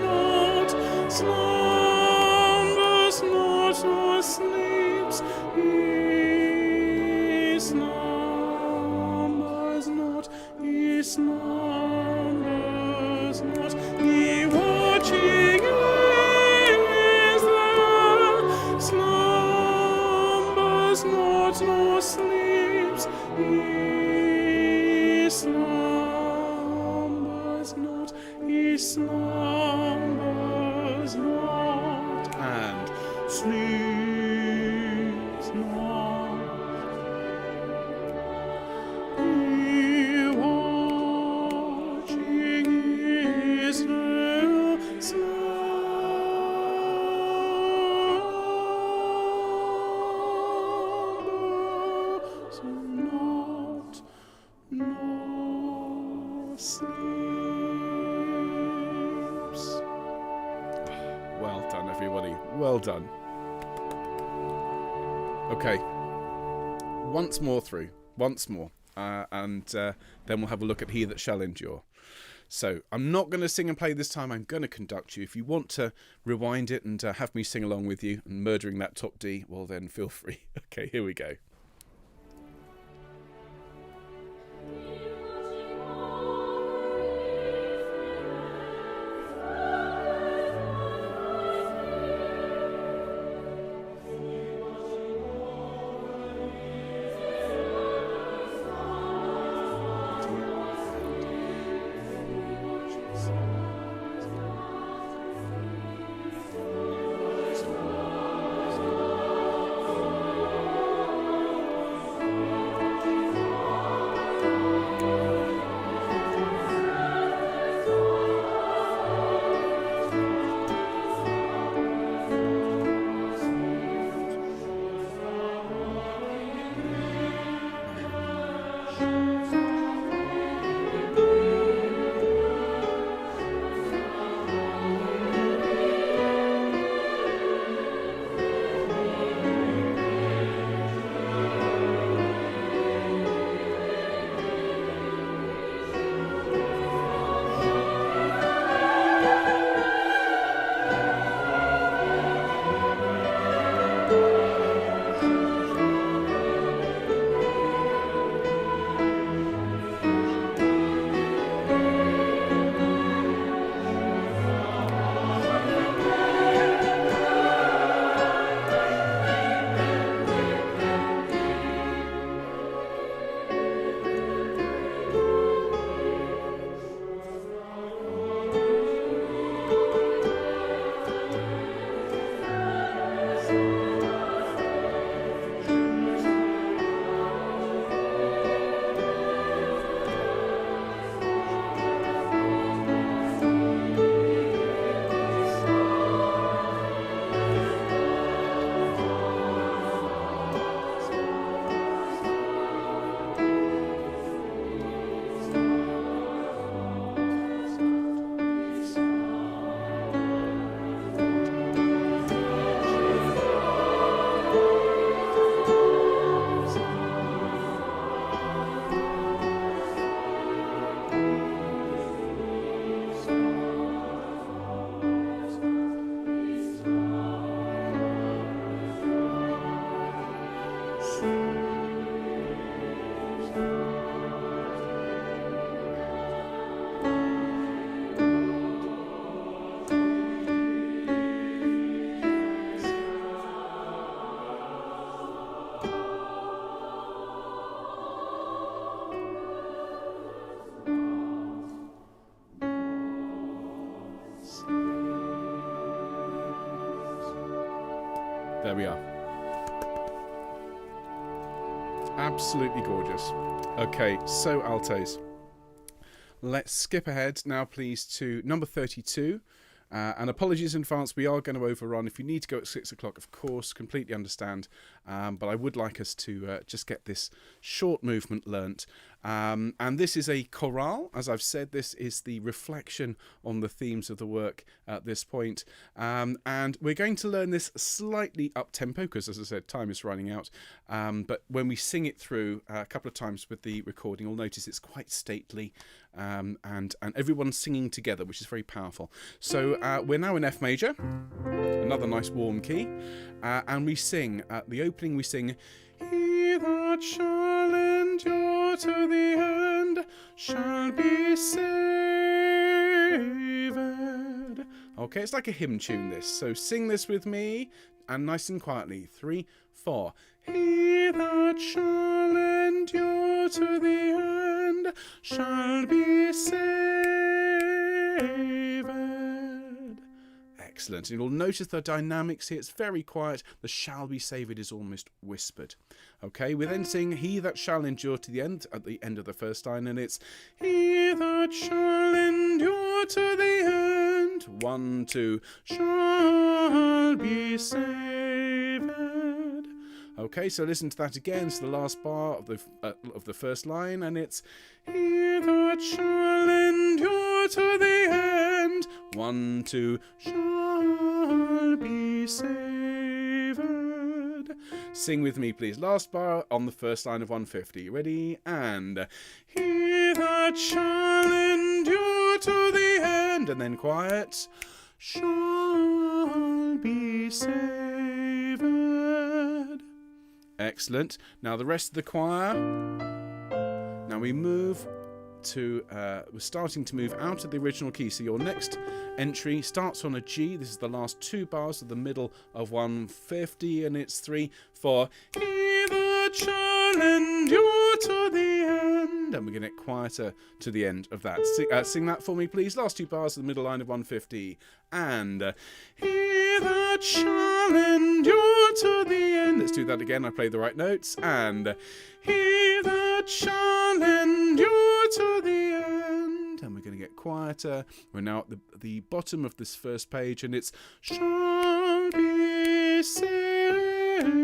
S1: not, nor sleeps. He slumbers not, He slumbers not. He watching Israel slumbers not nor sleeps. He slumbers not. He slumbers not and sleeps not. He watching Israel slumbers not, nor sleeps. Well done, everybody. Well done. Okay. Once more through. once more, and then we'll have a look at He That Shall Endure. So I'm not going to sing and play this time. I'm going to conduct you. If you want to rewind it and have me sing along with you and murdering that top D, well then feel free. Okay, here we go. There we are. Absolutely gorgeous. Okay, so altos. Let's skip ahead now, please, to number 32. And apologies in advance, we are going to overrun. If you need to go at 6 o'clock, of course, completely understand. But I would like us to just get this short movement learnt. And this is a chorale. As I've said, this is the reflection on the themes of the work at this point. And we're going to learn this slightly up-tempo, because, as I said, time is running out. But when we sing it through a couple of times with the recording, you'll notice it's quite stately. And everyone's singing together, which is very powerful. So we're now in F major, another nice warm key, and we sing, at the opening we sing, "He that shall endure to the end shall be saved." Okay, it's like a hymn tune, this, so sing this with me, and nice and quietly, 3, 4. He that shall endure to the end shall be saved. Excellent. And you'll notice the dynamics here. It's very quiet. The shall be saved is almost whispered. Okay, we then sing "He that shall endure to the end" at the end of the first line, and it's "He that shall endure to the end, 1, 2, shall be saved." Okay, so listen to that again. It's the last bar of the first line, and it's "He that shall endure to the end, 1, 2, shall be saved." Sing with me, please. Last bar on the first line of 150. Ready? And he that shall endure to the end, and then quiet, shall be saved. Excellent. Now the rest of the choir. Now we move to, we're starting to move out of the original key. So your next entry starts on a G. This is the last two bars of the middle of 150, and it's 3, 4. He that shall endure to the end. And we're going to get quieter to the end of that. Sing that for me, please. Last two bars of the middle line of 150. And he that shall endure to the end. Let's do that again. I play the right notes. And he that shall endure to the end. And we're going to get quieter. We're now at the bottom of this first page, and it's shall be saved.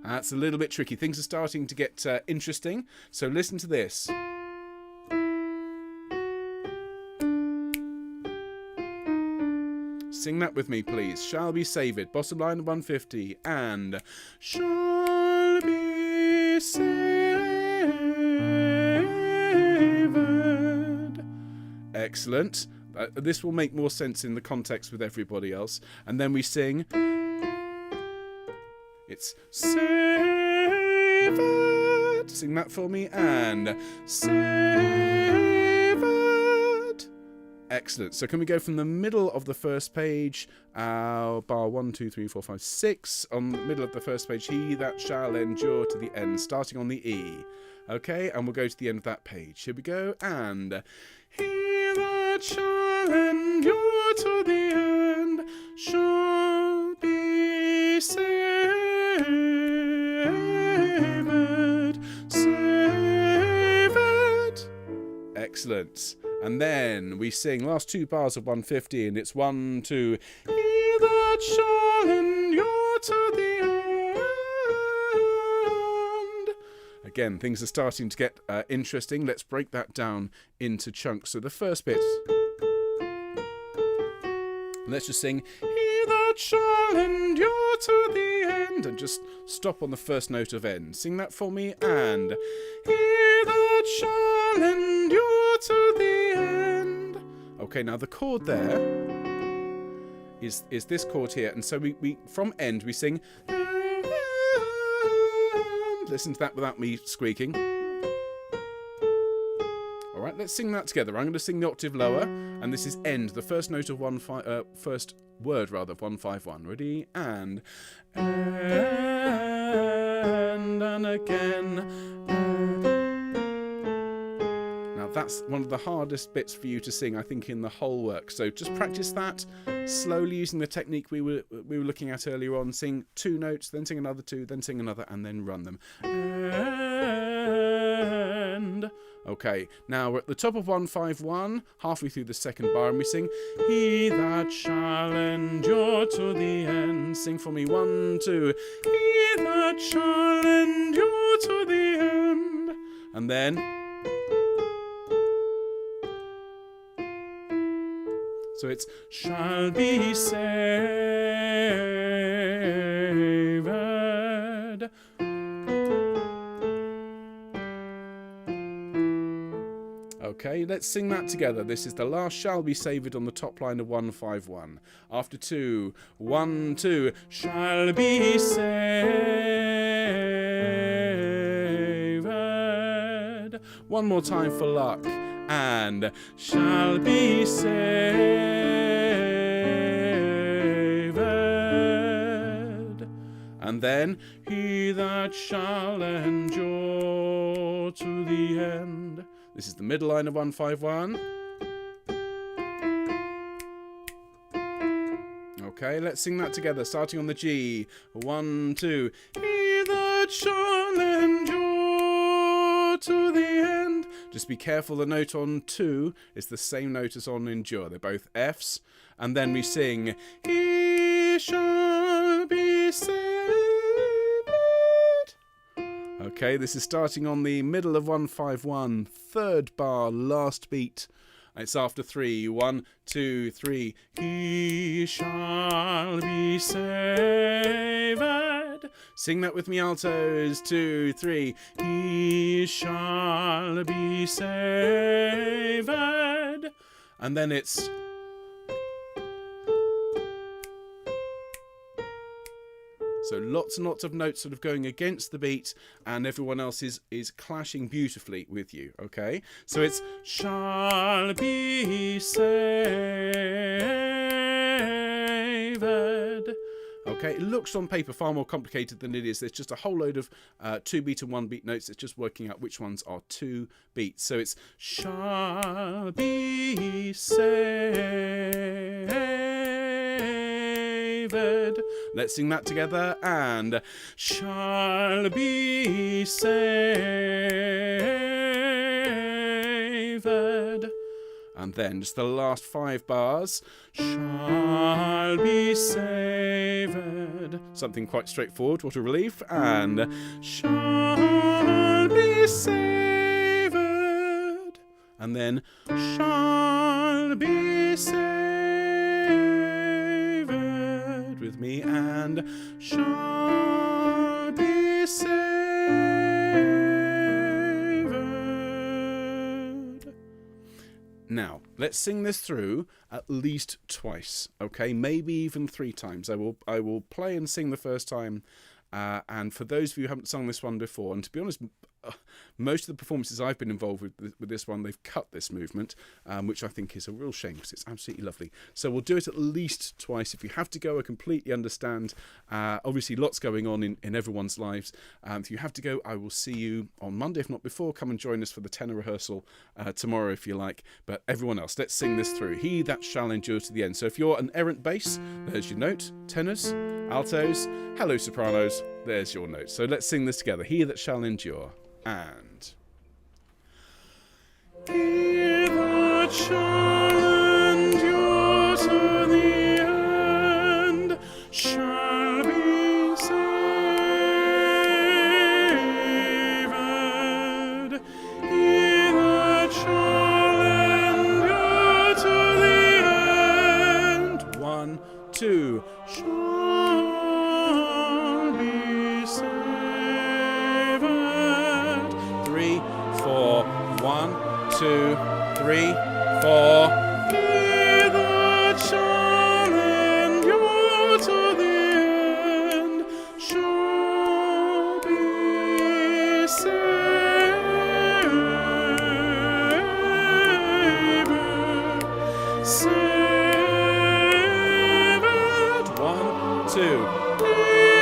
S1: That's a little bit tricky. Things are starting to get interesting. So listen to this. Sing that with me, please. Shall be saved. Bottom line of 150. And shall be saved. Excellent. This will make more sense in the context with everybody else. And then we sing. It's saved. Sing that for me. And saved. Excellent. So can we go from the middle of the first page, bar 1, 2, 3, 4, 5, 6, on the middle of the first page, he that shall endure to the end, starting on the E. Okay, and we'll go to the end of that page. Here we go. And he that shall endure to the end shall be saved. Saved. Excellent. And then we sing last two bars of 150, and it's 1, 2. He that shall endure to the end. Again, things are starting to get interesting. Let's break that down into chunks. So the first bit. Let's just sing, he that shall endure to the end, and just stop on the first note of end. Sing that for me. And he that shall endure to the end. Okay, now the chord there is this chord here, and so we from end we sing. Listen to that without me squeaking. All right, let's sing that together. I'm going to sing the octave lower, and this is end, the first note of first word rather of 151. Ready? And again. Now that's one of the hardest bits for you to sing, I think, in the whole work. So just practice that slowly using the technique we were looking at earlier on. Sing 2 notes, then sing another 2, then sing another, and then run them. And okay, now we're at the top of 151, halfway through the second bar, and we sing, he that shall endure to the end. Sing for me, 1, 2. He that shall endure to the end. And then. So it's shall be saved. Okay, let's sing that together. This is the last shall be saved on the top line of 151. After 2, 1, 2, shall be saved. One more time for luck. And shall be saved. And then he that shall endure to the end. This is the middle line of 151. Okay, let's sing that together, starting on the G. 1, 2. He that shall endure to the end. Just be careful, the note on 2 is the same note as on endure. They're both Fs. And then we sing, he shall be saved. Okay, this is starting on the middle of 151, third bar, last beat It's after 3. 1, 2, 3. He shall be saved. Sing that with me, altos. 2, 3. He shall be saved. And then it's... So lots and lots of notes sort of going against the beat, and everyone else is clashing beautifully with you, okay? So it's shall be saved. Okay, it looks on paper far more complicated than it is. There's just a whole load of 2 beat and 1 beat notes. It's just working out which ones are 2 beats. So it's shall be saved. Let's sing that together. And shall be saved. And then just the last 5 bars. Shall be saved. Something quite straightforward. What a relief. And shall be saved. And then shall be saved with me. And shall be saved. Now, let's sing this through at least twice, okay? Maybe even 3 times. I will play and sing the first time, and for those of you who haven't sung this one before, and to be honest, most of the performances I've been involved with this one, they've cut this movement, which I think is a real shame because it's absolutely lovely. So we'll do it at least twice. If you have to go, I completely understand. Obviously, lots going on in everyone's lives. If you have to go, I will see you on Monday, if not before. Come and join us for the tenor rehearsal tomorrow if you like. But everyone else, let's sing this through. He that shall endure to the end. So if you're an errant bass, there's your note. Tenors, altos, hello sopranos, there's your note. So let's sing this together. He that shall endure. And he that shall endure to the end shall be saved. He that shall endure to the end. 1, 2. Shall be saved. 3, 4. 1, 2, 3, 4. He that shall endure to the end shall be saved. Saved. 1, 2. He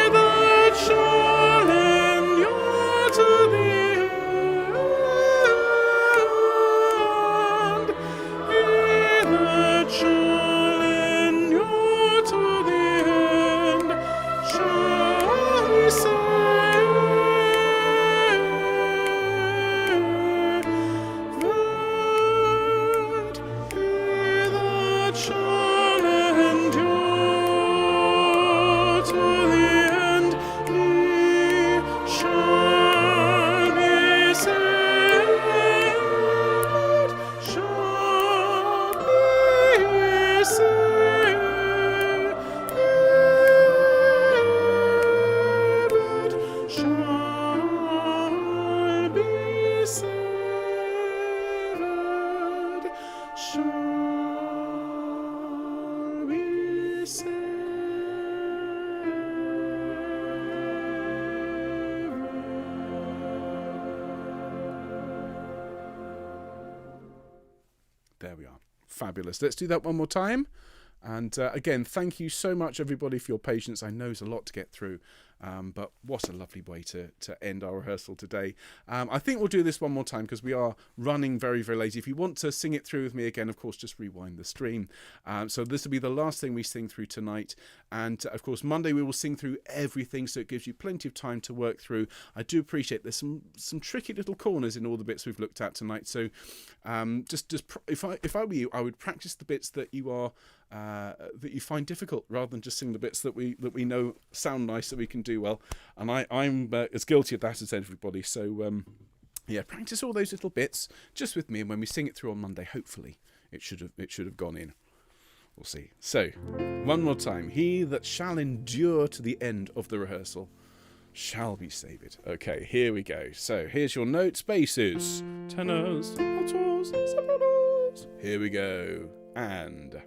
S1: that shall endure to the end. There we are. Fabulous. Let's do that one more time. And again, thank you so much, everybody, for your patience. I know it's a lot to get through, but what a lovely way to end our rehearsal today. I think we'll do this one more time because we are running very, very late. If you want to sing it through with me again, of course, just rewind the stream. So this will be the last thing we sing through tonight. And of course, Monday we will sing through everything, so it gives you plenty of time to work through. I do appreciate there's some tricky little corners in all the bits we've looked at tonight. So just if I were you, I would practice the bits that you are that you find difficult, rather than just sing the bits that we know sound nice, that we can do well. And I'm as guilty of that as everybody. So yeah, practice all those little bits just with me, and when we sing it through on Monday, hopefully it should have gone in. We'll see. So, one more time. He that shall endure to the end of the rehearsal shall be saved. Okay, here we go. So, here's your notes. Basses, tenors, altos, sopranos. Here we go. And...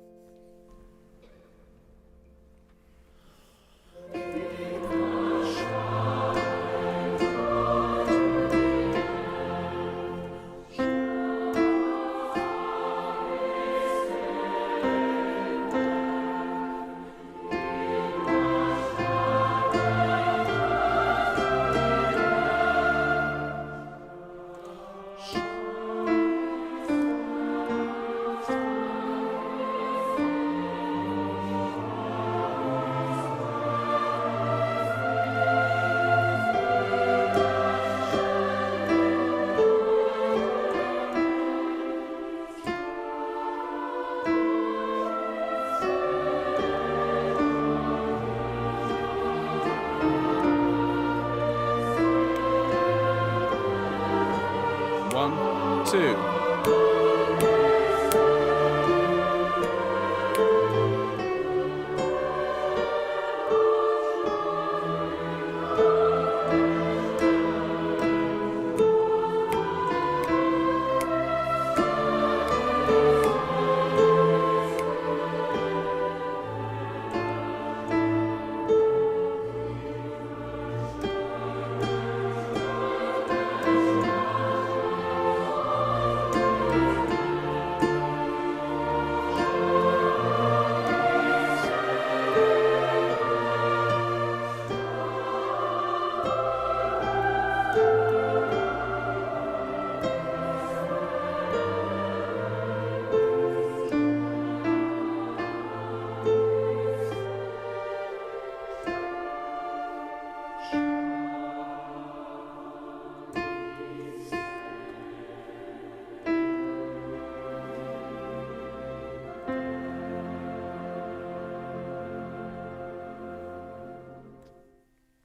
S1: One, two.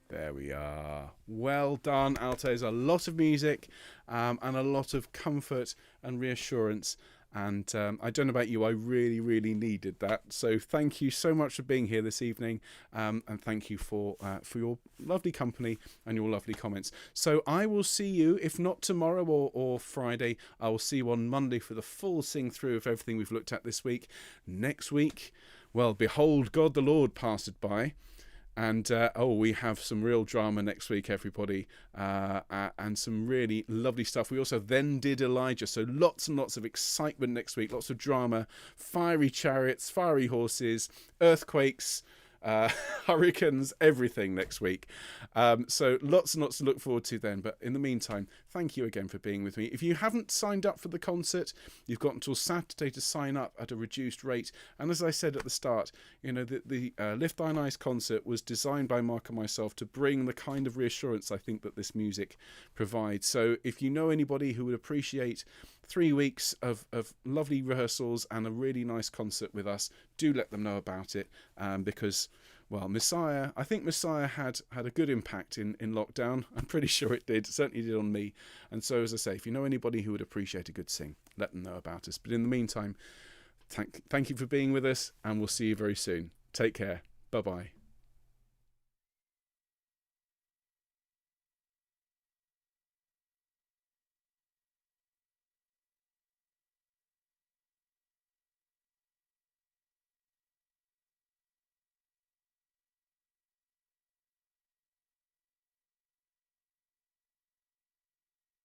S1: There we are. Well done, altos. A lot of music and a lot of comfort and reassurance. And I don't know about you, I really, really needed that. So thank you so much for being here this evening. And thank you for your lovely company and your lovely comments. So I will see you, if not tomorrow or Friday, I will see you on Monday for the full sing through of everything we've looked at this week. Next week, well, behold, God the Lord passed by. And, we have some real drama next week, everybody, and some really lovely stuff. We also then did Elijah, so lots and lots of excitement next week, lots of drama, fiery chariots, fiery horses, earthquakes, hurricanes, everything next week. So lots and lots to look forward to then. But in the meantime, thank you again for being with me. If you haven't signed up for the concert, you've got until Saturday to sign up at a reduced rate. And as I said at the start, you know, the Lift Thine Eyes concert was designed by Mark and myself to bring the kind of reassurance I think that this music provides. So if you know anybody who would appreciate 3 weeks of lovely rehearsals and a really nice concert with us, do let them know about it, because, well, I think Messiah had a good impact in lockdown. I'm pretty sure it did. It certainly did on me. And so, as I say, if you know anybody who would appreciate a good sing, let them know about us. But in the meantime, thank you for being with us, and we'll see you very soon. Take care. Bye-bye.